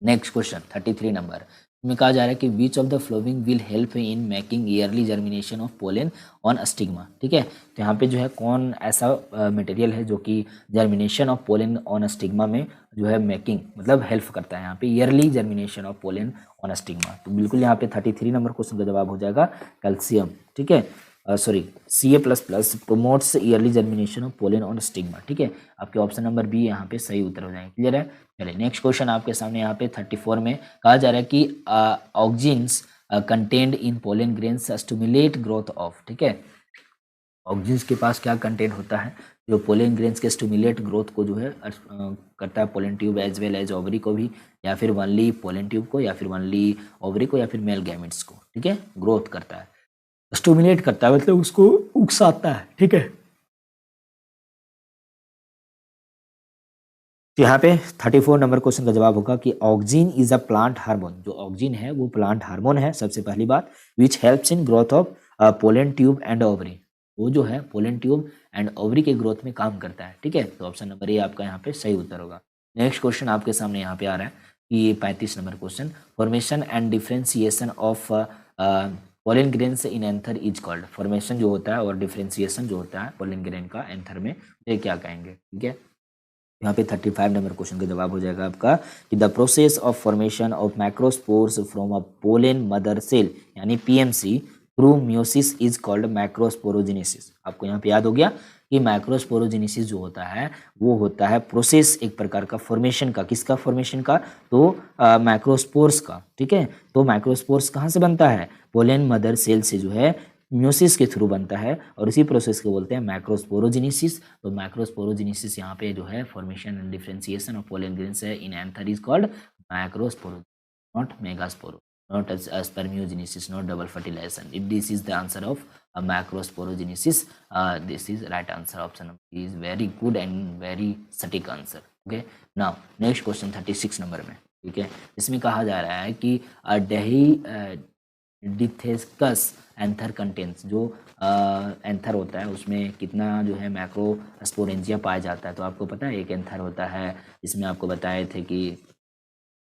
नेक्स्ट क्वेश्चन 33 नंबर में कहा जा रहा है कि which of the flowing will help in making yearly germination of pollen on stigma. ठीक है, तो यहाँ पे जो है कौन ऐसा मटेरियल है जो कि germination of pollen on stigma में जो है मेकिंग मतलब हेल्प करता है यहाँ पे yearly germination of pollen on stigma. तो बिल्कुल यहाँ पे 33 नंबर क्वेश्चन का जवाब हो जाएगा कैल्शियम। ठीक है, sorry Ca++ promotes yearly germination of pollen on stigma. ठीक है, आपके ऑप्शन नंबर बी यहाँ पे सही उत्तर हो जाएंगे। क्लियर है, चलिए नेक्स्ट क्वेश्चन आपके सामने यहाँ पे 34 में कहा जा रहा है कि auxins contained in pollen grains stimulate growth of. ठीक है, ऑक्जिन्स के पास क्या कंटेंट होता है जो पोलन ग्रेन्स के स्टिमुलेट ग्रोथ को जो है करता है, pollen tube as well as ovary को भी, या फिर वनली पोलन ट्यूब को, या फिर वनली ओवरी को, या फिर मेल गैमेट्स को। ठीक है, ग्रोथ करता है, स्टिमुलेट करता है मतलब उसको उकसाता है। ठीक है, तो यहाँ पे 34 नंबर क्वेश्चन का जवाब होगा कि auxin is a plant hormone. जो ऑक्जिन है वो प्लांट हार्मोन है सबसे पहली बात, which helps in growth of pollen tube and ovary. वो जो है पोलन ट्यूब एंड ओवरी के ग्रोथ में काम करता है। ठीक है, तो ऑप्शन नंबर ए आपका यहाँ पे सही उत्तर होगा। नेक्स्ट क्वेश्चन आपके सामने यहाँ पे आ रहा है कि 35 number question, formation and differentiation of pollen grains in anther is called. Formation जो होता है और डिफ्रेंसिएशन जो होता है पोलन ग्रेन का एंथर में, ये क्या कहेंगे। ठीक है, यहाँ पे 35 नंबर क्वेश्चन का जवाब हो जाएगा आपका कि the process of formation of macrospores from a pollen mother cell यानी PMC through meiosis is called macrosporogenesis. आपको यहाँ पे याद हो गया कि मैक्रोस्पोरोजेनेसिस जो होता है वो होता है प्रोसेस एक प्रकार का फॉर्मेशन का, किसका फॉर्मेशन का, तो मैक्रोस्पोर्स का। ठीक है, तो मैक्रोस्पोर्स कहाँ से बनता है, पोलन मदर सेल से जो है म्यूसिस के थ्रू बनता है, और इसी प्रोसेस को बोलते हैं मैक्रोस्पोरोजेनेसिस। तो मैक्रोस्पोरोजेनेसिस यहाँ पे जो है formation and differentiation of pollen grains है in anther is called macrosporo, not megasporo, not as spermiogenesis, not double fertilization. If this is the answer of macrosporogenesis, this is right answer. Option number is very good and very सटीक answer. Okay, now next question 36 number में। ठीक है, इसमें कहा जा रहा है कि डेही डिथेस्कस एंथर कंटेंट्स, जो एंथर होता है उसमें कितना जो है मैक्रोस्पोरेंजिया पाया जाता है। तो आपको पता है एक एंथर होता है, इसमें आपको बताए थे कि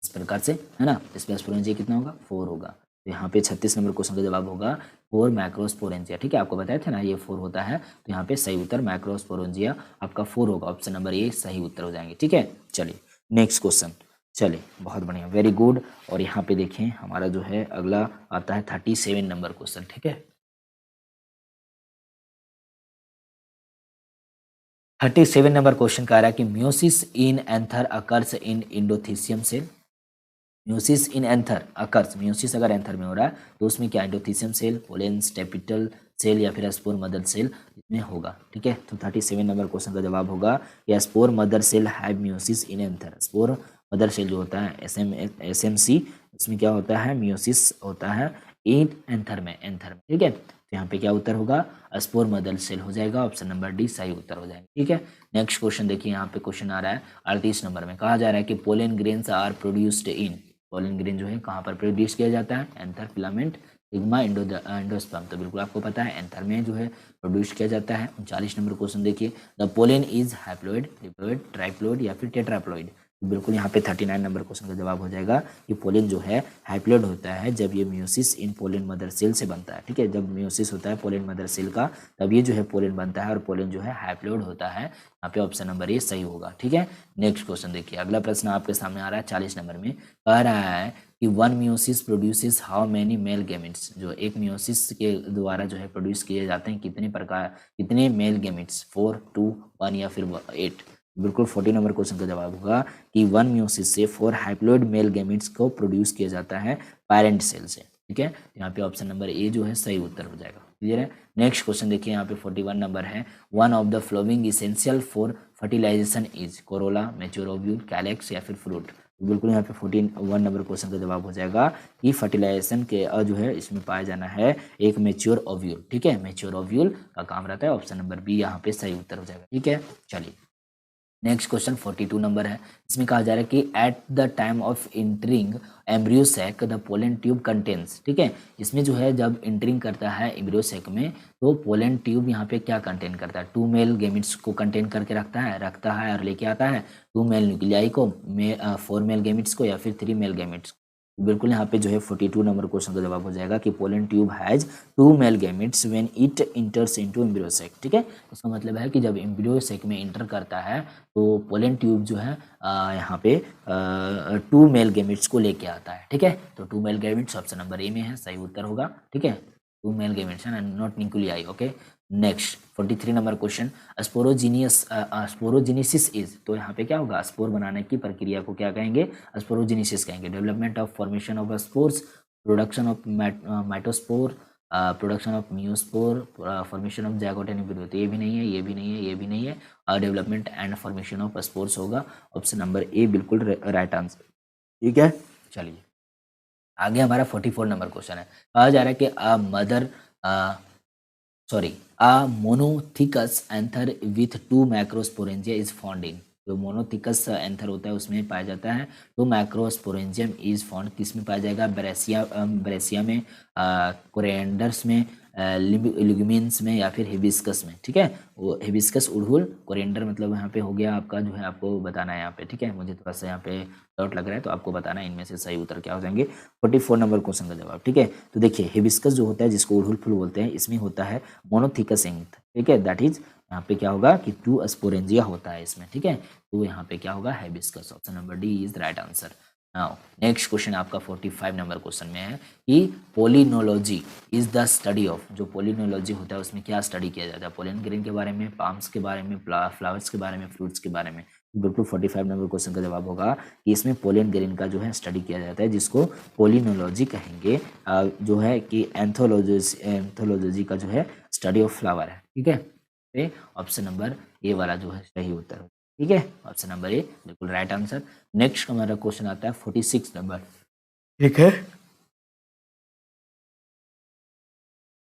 इस प्रकार से है ना, इसमें स्पोरेंजिया कितना होगा, 4 होगा। तो यहाँ पे 36 नंबर क्वेश्चन का जवाब होगा 4 मैक्रोस्पोरेंजिया। ठीक है, आपको बताए थे ना ये 4 होता है, तो यहाँ पे सही उत्तर मैक्रोस्पोरेंजिया आपका 4 होगा। ऑप्शन नंबर ए सही उत्तर हो जाएंगे। ठीक है, चलिए नेक्स्ट क्वेश्चन, चलिए बहुत बढ़िया, वेरी गुड। और यहाँ पे देखें हमारा जो है अगला आता है 37 नंबर क्वेश्चन। ठीक है, 37 नंबर क्वेश्चन का आ रहा है कि meiosis in anther occurs in endothecium cell. Meiosis in anther occurs, meiosis अगर एंथर में हो रहा है तो उसमें क्या endothecium cell, pollen tapetal cell या फिर स्पोर मदर सेल इसमें होगा। ठीक है, तो 37 नंबर क्वेश्चन का जवाब होगा कि spore mother cell have meiosis in anther. Spore mother cell जो होता है एसएमसी, इसमें क्या होता है, म्योसिस होता है इन एंथर में, एंथर में। ठीक है, तो यहाँ पे क्या उत्तर होगा, स्पोर मदर सेल हो जाएगा। ऑप्शन नंबर डी सही उत्तर हो जाएगा। ठीक है, नेक्स्ट क्वेश्चन देखिए, यहाँ पे क्वेश्चन आ रहा है 38 नंबर में। कहा जा रहा है कि pollen grains are produced in, pollen grain जो है कहाँ पर प्रोड्यूस किया जाता है, एंथर फिलामेंट सिग्मा एंडोस्पर्म, तो बिल्कुल आपको पता है एंथर में जो है प्रोड्यूस किया जाता है। 39 नंबर क्वेश्चन देखिए, the pollen is haploid, diploid, triploid या फिर टेट्राप्लॉइड। तो बिल्कुल यहाँ पे 39 नंबर क्वेश्चन का जवाब हो जाएगा कि पोलन जो है हैप्लॉइड होता है जब ये म्यूसिस इन पोलन मदर सेल से बनता है। ठीक है, जब म्यूसिस होता है पोलन मदर सेल का तब ये जो है पोलन बनता है और पोलन जो है हैप्लॉइड होता है। यहाँ पे ऑप्शन नंबर ए सही होगा। ठीक है, नेक्स्ट क्वेश्चन देखिए, अगला प्रश्न आपके सामने आ रहा है 40 नंबर में, कह रहा है कि one meiosis produces how many male gametes. जो एक मियोसिस के द्वारा जो है प्रोड्यूस किए जाते हैं कितने प्रकार, कितने मेल गेमिट्स, 4, 2, 1 या फिर 8। बिल्कुल 40 नंबर क्वेश्चन का जवाब होगा कि वन म्यूसिस से 4 हाइप्लॉइड मेल गेमिट्स को प्रोड्यूस किया जाता है पेरेंट सेल से। ठीक है, यहाँ पे ऑप्शन नंबर ए जो है सही उत्तर हो जाएगा। क्लियर है। नेक्स्ट क्वेश्चन देखिए, यहाँ पे 41 नंबर है, one of the following essential for fertilization is corolla, mature ovule, calyx या फिर फ्रूट। बिल्कुल यहाँ पे 41 नंबर क्वेश्चन का जवाब हो जाएगा कि फर्टिलाइजेशन के जो है इसमें पाया जाना है एक मैच्योर ओव्यूल। ठीक है, मैच्योर ओव्यूल का काम रहता है, ऑप्शन नंबर बी यहाँ पे सही उत्तर हो जाएगा। ठीक है, चलिए नेक्स्ट क्वेश्चन 42 नंबर है, इसमें कहा जा रहा है कि at the time of entering embryo sac the pollen tube contains. ठीक है, इसमें जो है जब इंटरिंग करता है एम्ब्रियो सैक में तो पोलन ट्यूब यहाँ पे क्या कंटेन करता है, 2 मेल गेमिट्स को कंटेन करके रखता है और लेके आता है 2 मेल न्यूक्लियाई को, 4 मेल गेमिट्स को या फिर 3 मेल गेमिट्स। बिल्कुल यहाँ पे जो है 42 नंबर क्वेश्चन का जवाब हो जाएगा कि pollen tube has 2 male gametes when it enters into embryo sac. ठीक है, इसका मतलब है कि जब एम्ब्रियो सैक में इंटर करता है तो पोलन ट्यूब जो है यहाँ पे 2 मेल गेमिट्स को लेके आता है। ठीक है, तो 2 male gametes option number A में है, सही उत्तर होगा। ठीक है, 2 मेल गेमिट्स है, not nuclei. Okay, next 43 number question, sporogenesis is, तो यहाँ पे क्या होगा, स्पोर बनाने की प्रक्रिया को क्या कहेंगे, स्पोरोजेनेसिस कहेंगे। Development of formation of spores, production of mitospore, production of meiospore, formation of zygote and embryo. तो ये भी नहीं है, ये भी नहीं है, ये भी नहीं है, development and formation of spores होगा, ऑप्शन नंबर ए बिल्कुल राइट आंसर। ठीक है, चलिए आगे हमारा 44 नंबर क्वेश्चन है, कहा जा रहा है कि a monothecous anther with 2 macrosporangia is found in। जो मोनोथिकस एंथर होता है उसमें पाया जाता है तो मैक्रोस्पोरेंजियम इज फाउंड किस में पाया जाएगा, ब्रेसिया में, कोरिएंडर्स में, लिग्यूमिन्स में या फिर हिबिस्कस में। ठीक है, वो हिबिस्कस, उड़हुल, कोरिएंडर मतलब यहाँ पे हो गया आपका जो है आपको बताना है यहाँ पे। ठीक है, मुझे थोड़ा सा यहाँ पे डाउट लग रहा है तो आपको बताना है इनमें से सही उत्तर क्या हो जाएंगे। 44 नंबर क्वेश्चन का जवाब। ठीक है, तो देखिए हिबिस्कस जो होता है जिसको उड़हुल फूल बोलते हैं, इसमें होता है मोनोथिकस एंथ। ठीक है, दैट इज यहाँ पे क्या होगा कि 2 स्पोरेंजिया होता है इसमें। ठीक है, तो यहाँ पे क्या होगा, hibiscus, option number D is right answer. Now next question आपका 45 नंबर क्वेश्चन में है कि पोलिनोलॉजी इज द स्टडी ऑफ। जो पोलिनोलॉजी होता है उसमें क्या स्टडी किया जाता है, पोलन ग्रेन के बारे में, पाम्स के बारे में, फ्लावर्स के बारे में, फ्रूट्स के बारे में। बिल्कुल 45 नंबर क्वेश्चन का जवाब होगा कि इसमें पोलन ग्रेन का जो है स्टडी किया जाता है जिसको पोलिनोलॉजी कहेंगे, जो है कि एंथोलॉजी का जो है स्टडी ऑफ फ्लावर है। ठीक है, ऑप्शन नंबर ए वाला जो है सही उत्तर है। ठीक है, ऑप्शन नंबर ए बिल्कुल राइट आंसर। नेक्स्ट हमारा क्वेश्चन आता है 46 नंबर। ठीक है,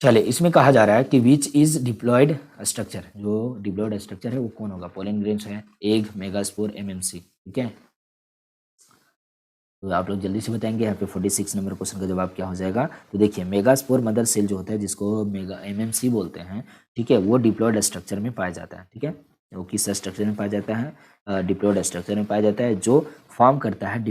चलिए इसमें कहा जा रहा है कि विच इज डिप्लॉयड स्ट्रक्चर। जो डिप्लॉयड स्ट्रक्चर है वो कौन होगा, पोलन ग्रेन्स है, एग, मेगास्पोर, एमएमसी। ठीक है, तो आप लोग जल्दी से बताएंगे यहाँ पे 46 नंबर क्वेश्चन का जवाब क्या हो जाएगा। तो देखिए मेगास्पोर मदर सेल जो होता है जिसको मेगा एमएमसी बोलते हैं। ठीक है, वो डिप्लॉयड स्ट्रक्चर में पाया जाता है। ठीक है, वो किस स्ट्रक्चर में पाया जाता है, डिप्लॉयड स्ट्रक्चर में पाया जाता है जो फॉर्म करता है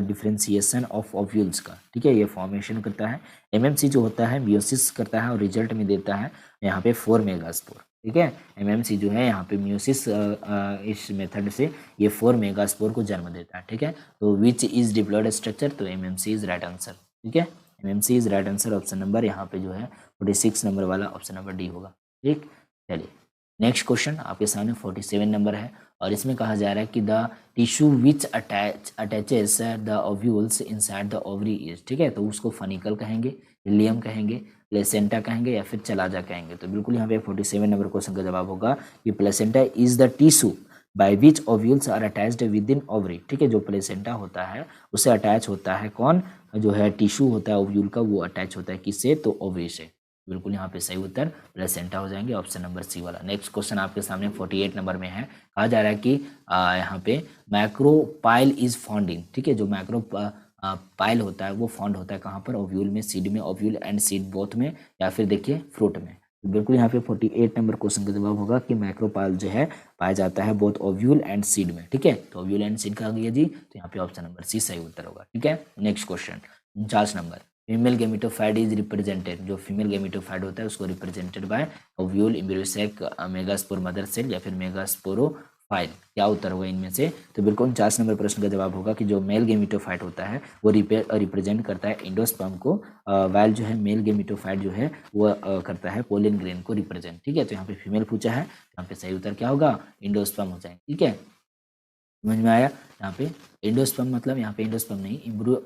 डिफ्रेंसिएशन ऑफ ओव्यूल्स का। ठीक है, ये फॉर्मेशन करता है। एमएमसी जो होता है मियोसिस करता है और रिजल्ट में देता है यहाँ पे 4 मेगास्पोर। ठीक है, एमएमसी जो है यहाँ पे म्यूसिस इस मेथड से ये 4 मेगास्पोर को जन्म देता है। ठीक है, तो विच इज डिप्लॉयड स्ट्रक्चर, तो एमएमसी इज राइट आंसर। ठीक है, MMC is right answer, option number यहाँ पे जो है 46 नंबर वाला ऑप्शन नंबर डी होगा। ठीक, चलिए नेक्स्ट क्वेश्चन आपके सामने 47 नंबर है और इसमें कहा जा रहा है कि the tissue which attaches the ovules inside the ovary is. ठीक है, तो उसको फनिकल कहेंगे, इलियम कहेंगे, प्लेसेंटा कहेंगे या फिर चलाजा कहेंगे। तो बिल्कुल यहाँ पे 47 नंबर क्वेश्चन का जवाब होगा कि placenta is the tissue by which ovules are attached within ovary. ठीक है, जो प्लेसेंटा होता है उससे अटैच होता है कौन, जो है टिश्यू होता है ओव्यूल का, वो अटैच होता है किससे, तो ओवरी से। बिल्कुल यहाँ पे सही उत्तर प्लेसेंटा हो जाएंगे, ऑप्शन नंबर सी वाला। नेक्स्ट क्वेश्चन आपके सामने 48 नंबर में है, कहा जा रहा है कि यहाँ पे मैक्रोपाइल इज फाउंड इन। ठीक है, जो पाइल होता है वो फाउंड होता है कहाँ पर, ओव्यूल में, सीड में, ओव्यूल एंड सीड बोथ में, या फिर देखिए फ्रूट में। तो बिल्कुल यहाँ पे 48 नंबर क्वेश्चन का जवाब होगा कि मैक्रोपाइल जो है पाया जाता है बोथ ओव्यूल एंड सीड में। ठीक है, तो ओव्यूल एंड सीड का गया जी, तो यहाँ पे ऑप्शन नंबर सी सही उत्तर होगा। ठीक है, next question 49 number, female gametophyte is represented, जो फीमेल गेमिटोफाइड होता है उसको represented by ovule, embryo sac, megaspore mother cell या फिर मेगास्पोरोफाइल, क्या उत्तर होगा इनमें से? तो बिल्कुल 49 नंबर प्रश्न का जवाब होगा कि जो मेल गेमिटोफाइट होता है वो रिप्रेजेंट करता है एंडोस्पर्म को, वाइल जो है मेल गेमिटोफाइट जो है वो करता है पोलन ग्रेन को रिप्रेजेंट। ठीक है, तो यहाँ पे फीमेल पूछा है, यहाँ पे सही उत्तर क्या होगा, एंडोस्पर्म हो जाएंगे। ठीक है, समझ में आया? यहाँ पे एंडोस्पर्म मतलब यहाँ पे एंडोस्पर्म नहीं,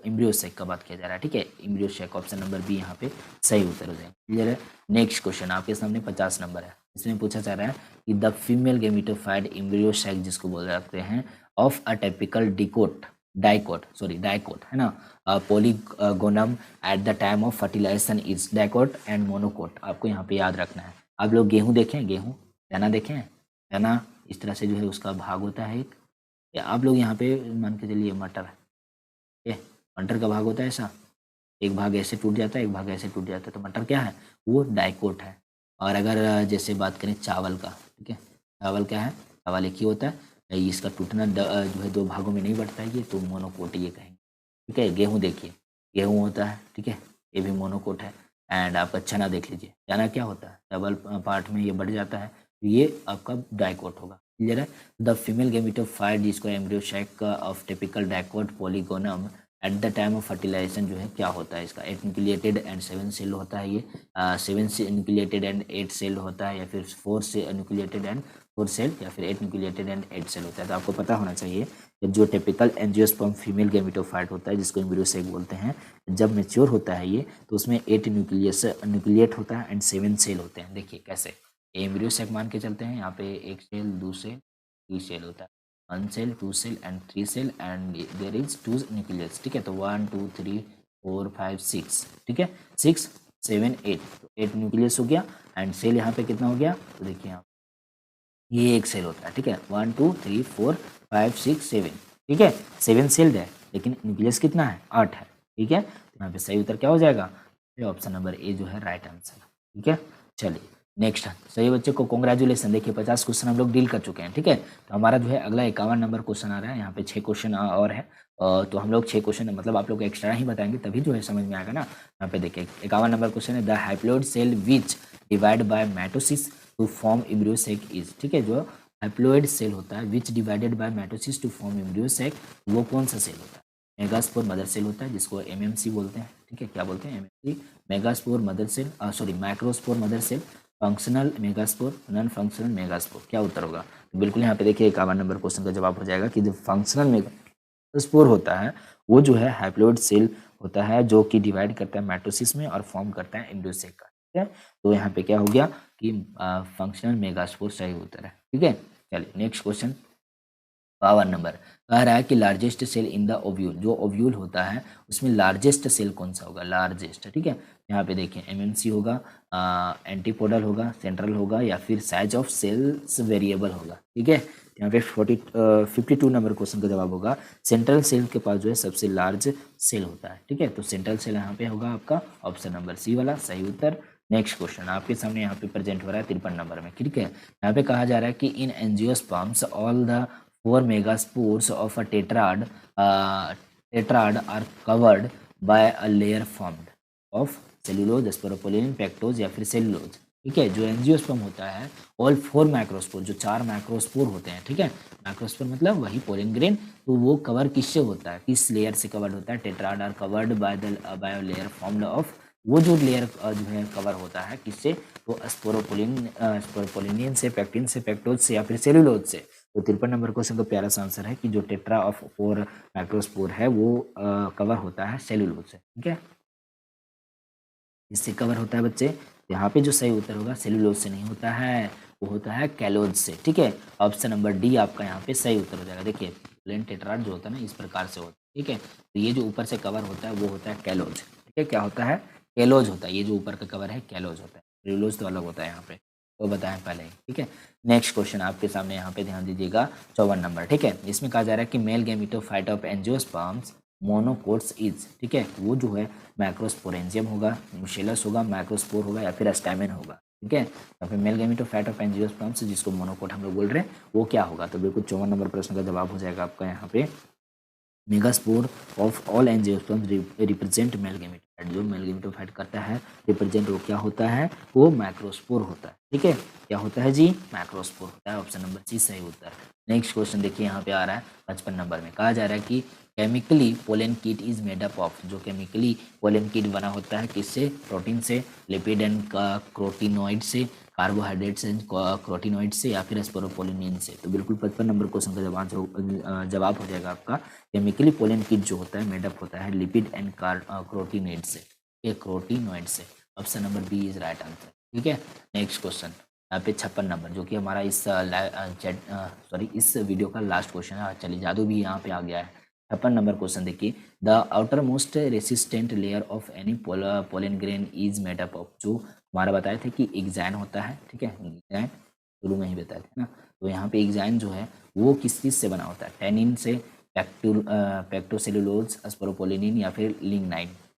इम्ब्रियोसेक का बात किया जा रहा है। ठीक है, इम्ब्रियोसेक, ऑप्शन नंबर बी यहाँ पे सही उत्तर हो जाएगा। क्लियर है? नेक्स्ट क्वेश्चन आपके सामने 50 नंबर है, इसमें पूछा जा रहा है कि द फीमेल गेमिटोफाइड इम्ब्रियोसेक जिसको बोल सकते हैं ऑफ अ टिपिकल डाइकोट है ना, polygonum at the time of fertilization is dicot and monocot. आपको यहाँ पे याद रखना है। आप लोग गेहूं देखें, गेहूं चना देखें, चना इस तरह से जो है उसका भाग होता है एक, या आप लोग यहाँ पे मान के चलिए मटर है, मटर का भाग होता है ऐसा, एक भाग ऐसे टूट जाता है, एक भाग ऐसे टूट जाता है, तो मटर क्या है, वो डाइकोट है। और अगर जैसे बात करें चावल का, ठीक है, चावल क्या है, चावल एक ही होता है, इसका टूटना जो है दो भागों में नहीं बढ़ता है, ये तो मोनोकोट ये कहेंगे। ठीक है, गेहूँ देखिए, गेहूँ होता है, ठीक है, ये भी मोनोकोट है। एंड आपका चना देख लीजिए, चना क्या होता है, डबल पार्ट में ये बढ़ जाता है, तो ये आपका डाइकोट होगा। क्लियर है? द फीमेल गेमिटोफाइट जिसको embryo sac of typical dicot polygonum at the time of fertilization जो है क्या होता है इसका, 8 न्यूक्लिएटेड एंड 7 सेल होता है ये, 7 से न्यूक्लिएटेड एंड 8 सेल होता है, या फिर 4 से न्यूक्लिएटेड एंड 4 सेल, या फिर 8 न्यूक्लिएटेड एंड 8 सेल होता है। तो आपको पता होना चाहिए कि जो टिपिकल एंजियोस्पर्म फीमेल गेमिटोफाइट होता है जिसको एम्ब्रियोसेक बोलते हैं, जब मेच्योर होता है ये तो उसमें 8 न्यूक्लिएट होता है एंड 7 सेल होते हैं। देखिए कैसे, एम्ब्रियोसेक मान के चलते हैं, यहाँ पे एक सेल, दो सेल, तीन सेल होता है, 1 cell, 2 cell and 3 cell and there is 2 nucleus. ठीक है, तो 1 2 3 4 5 6, ठीक है, 6 7 8, तो 8 न्यूक्लियस हो गया एंड सेल यहाँ पे कितना हो गया, तो देखिए यहाँ ये एक सेल होता है। ठीक है, 1 2 3 4 5 6 7, ठीक है, 7 सेल्ड है लेकिन न्यूक्लियस कितना है, 8 है। ठीक है, तो यहाँ पे सही उत्तर क्या हो जाएगा, ऑप्शन नंबर ए जो है राइट आंसर। ठीक है, चलिए नेक्स्ट। सही बच्चे को कॉन्ग्रेचुलेसन। देखिए 50 क्वेश्चन हम लोग डील कर चुके हैं। ठीक है, तो हमारा जो है अगला 51 नंबर क्वेश्चन आ रहा है, यहाँ पे 6 क्वेश्चन और है, तो हम लोग 6 क्वेश्चन मतलब आप लोग एक्स्ट्रा ही बताएंगे तभी जो है समझ में आएगा ना। यहाँ पे देखिए 51 नंबर क्वेश्चन है, the haploid cell which divide by mitosis to form embryo sac is. ठीक है, जो हैप्लॉइड सेल होता है which divided by mitosis to form embryo sac, वो कौन सा सेल होता है, मेगास्पोर मदर सेल होता है जिसको एमएमसी बोलते हैं। ठीक है, क्या बोलते हैं, MMC, megaspore mother cell, sorry microspore mother cell, functional megaspore, non functional megaspore. क्या उत्तर होगा, तो बिल्कुल यहाँ पे देखिए 51 नंबर क्वेश्चन का जवाब हो जाएगा कि जो फंक्शनल मेगास्पोर होता है वो जो है हैप्लॉइड सेल होता है जो कि डिवाइड करता है माइटोसिस में और फॉर्म करता है एम्ब्रियोसेक का। ठीक है, तो यहाँ पे क्या हो गया कि फंक्शनल मेगास्पोर सही उत्तर है। ठीक है, चलिए नेक्स्ट क्वेश्चन 52 नंबर कह रहा है कि largest cell in the ovule, जो ओव्यूल होता है उसमें लार्जेस्ट सेल कौन सा होगा, लार्जेस्ट। ठीक है, यहाँ पे देखें एमएमसी होगा, एंटीपोडल होगा, सेंट्रल होगा, या फिर साइज ऑफ सेल्स वेरिएबल होगा। ठीक है, यहाँ पे 52 नंबर क्वेश्चन का जवाब होगा सेंट्रल सेल के पास जो है सबसे लार्ज सेल होता है। ठीक है, तो सेंट्रल सेल यहाँ पे होगा आपका ऑप्शन नंबर सी वाला सही उत्तर। नेक्स्ट क्वेश्चन आपके सामने यहाँ पे प्रेजेंट हो रहा है 53 नंबर में। ठीक है, यहाँ पे कहा जा रहा है कि in angiosperms all the 4 megaspores of a tetrad are covered by a layer formed of cellulose, sporopollenin, pectose या फिर सेलुलोज। ठीक है, जो एंजियोस्पर्म होता है ऑल 4 माइक्रोस्पोर, जो 4 माइक्रोस्पोर होते हैं। ठीक है, माइक्रोस्पोर मतलब वही पोलन ग्रेन, तो वो कवर किससे होता है, किस लेयर से कवर्ड होता है, tetrad are covered by layer formed of, वो जो लेयर जो है कवर होता है किससे, तो स्पोरोपोलिनियन से, पेक्टिन से, पेक्टोज से या फिर सेलुलोज से। तो 53 नंबर क्वेश्चन का प्यारा सा आंसर है कि जो टेट्रा ऑफ 4 माइक्रोस्पोर है वो कवर होता है सेलुलोज से। ठीक है, इससे कवर होता है बच्चे, यहाँ पे जो सही उत्तर होगा सेलुलोज से नहीं होता है, वो होता है कैलोज से। ठीक है, ऑप्शन नंबर डी आपका यहाँ पे सही उत्तर हो जाएगा। देखिए प्लेन टेट्राड जो होता है ना इस प्रकार से होता है। ठीक है, तो ये जो ऊपर से कवर होता है वो होता है कैलोज। ठीक है, क्या होता है, कैलोज होता है, ये जो ऊपर का कवर है कैलोज होता है, सेलुलोज तो अलग होता है यहाँ पे, तो बताएं पहले ही। ठीक है, नेक्स्ट क्वेश्चन आपके सामने यहाँ पे ध्यान दीजिएगा 54 नंबर। ठीक है, इसमें कहा जा रहा है कि male gametophyte of angiosperms monocots is, ठीक है, वो जो है मैक्रोस्पोरेंजियम होगा, मिशेलस होगा, मैक्रोस्पोर होगा या फिर स्टैमेन होगा, ठीक है। या फिर मेल गैमेटोफाइट ऑफ एंजियोस्पर्म्स जिसको मोनोकोट हम लोग बोल रहे हैं वो क्या होगा। तो बिल्कुल 54 नंबर प्रश्न का जवाब हो जाएगा आपका यहाँ पे megaspore of all angiosperms represent male gametophyte. जो मेल गैमेटोफाइट करता है रिप्रेजेंट वो क्या होता है, वो मैक्रोस्पोर होता है, ठीक है। क्या होता है जी, मैक्रोस्पोर होता है। ऑप्शन नंबर सी सही उत्तर है। नेक्स्ट क्वेश्चन देखिए यहाँ पे आ रहा है 55 नंबर में, कहा जा रहा है कि chemically pollen kit is made up of. जो केमिकली पोलन किट बना होता है किससे, प्रोटीन से, लिपिड एंड क्रोटिनोइड से, कार्बोहाइड्रेट से, क्रोटिनोइड से या फिर स्पोरोपोलिनिन से। तो बिल्कुल 55 नंबर क्वेश्चन का जवाब हो जाएगा आपका केमिकली पोलन किट जो होता है मेडअप होता है लिपिड एंड क्रोटिनोइड से, ये क्रोटिनोइड से। Option number B is right answer, ठीक है। नेक्स्ट क्वेश्चन यहाँ पे 56 नंबर जो कि हमारा इस वीडियो का लास्ट क्वेश्चन है। चलिए जादू भी यहाँ पे आ गया है। 56 नंबर क्वेश्चन देखिए, the outer most resistant layer of any pollen grain is made up of. जो हमारा बताए थे कि एग्जाइन होता है, ठीक है, एग्जाइन शुरू में ही बताए थे ना। तो यहाँ पे एग्जाइन जो है वो किस चीज़ से बना होता है, टेनिन से, पैक्टोसेलुलोज, स्पोरोपोलिनिन या फिर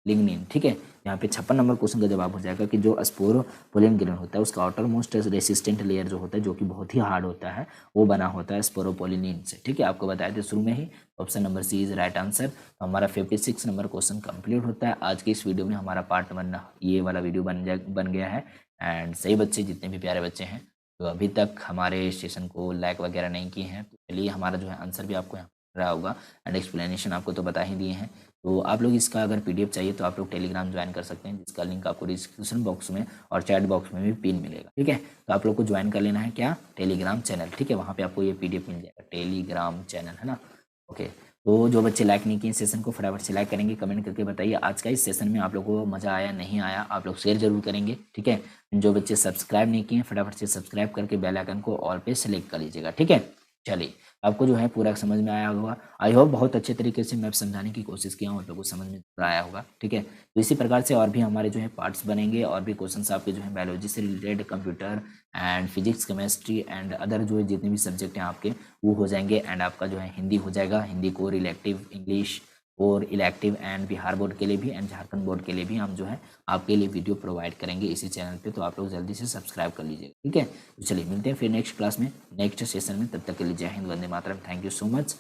लिग्निन, ठीक है। यहाँ पे 56 नंबर क्वेश्चन का जवाब हो जाएगा कि जो स्पोरोपोलिन ग्रेन होता है उसका आउटर मोस्ट रेसिस्टेंट लेयर जो होता है जो कि बहुत ही हार्ड होता है वो बना होता है स्पोरोपोलिनिन से, ठीक है। आपको बताया था शुरू में ही। Option number C is right answer. तो हमारा 56 नंबर क्वेश्चन कंप्लीट होता है। आज के इस वीडियो में हमारा पार्ट 1 ये वाला वीडियो बन गया है। एंड सही बच्चे जितने भी प्यारे बच्चे हैं तो अभी तक हमारे सेशन को लाइक वगैरह नहीं किए हैं तो चलिए हमारा जो है आंसर भी आपको यहाँ रहा होगा एंड एक्सप्लेनेशन आपको तो बता ही दिए हैं। तो आप लोग इसका अगर पीडीएफ चाहिए तो आप लोग टेलीग्राम ज्वाइन कर सकते हैं जिसका लिंक आपको डिस्क्रिप्शन बॉक्स में और चैट बॉक्स में भी पिन मिलेगा, ठीक है। तो आप लोग को ज्वाइन कर लेना है क्या, टेलीग्राम चैनल, ठीक है। वहाँ पे आपको ये पीडीएफ मिल जाएगा, टेलीग्राम चैनल है ना, ओके। तो जो बच्चे लाइक नहीं किए सेशन को फटाफट से लाइक करेंगे, कमेंट करके बताइए आज का इस सेशन में आप लोगों को मज़ा आया नहीं आया। आप लोग शेयर जरूर करेंगे, ठीक है। जो बच्चे सब्सक्राइब नहीं किए फटाफट से सब्सक्राइब करके बेल आइकन को ऑल पे सेलेक्ट कर लीजिएगा, ठीक है। चलिए आपको जो है पूरा समझ में आया होगा। आई होप बहुत अच्छे तरीके से मैं समझाने की कोशिश किया हूँ, आप लोगों को समझ में आया होगा, ठीक है। तो इसी प्रकार से और भी हमारे जो है पार्ट्स बनेंगे और भी क्वेश्चंस आपके जो है बायोलॉजी से related, computer and physics, chemistry and other जो है जितने भी सब्जेक्ट हैं आपके वो हो जाएंगे। एंड आपका जो है हिंदी हो जाएगा, हिंदी को रिलेटिव इंग्लिश और इलेक्टिव एंड बिहार बोर्ड के लिए भी एंड झारखंड बोर्ड के लिए भी हम जो है आपके लिए वीडियो प्रोवाइड करेंगे इसी चैनल पे। तो आप लोग जल्दी से सब्सक्राइब कर लीजिएगा, ठीक है। तो चलिए मिलते हैं फिर नेक्स्ट क्लास में, नेक्स्ट सेशन में। तब तक के लिए जय Hind, Vande Mataram, thank you so much.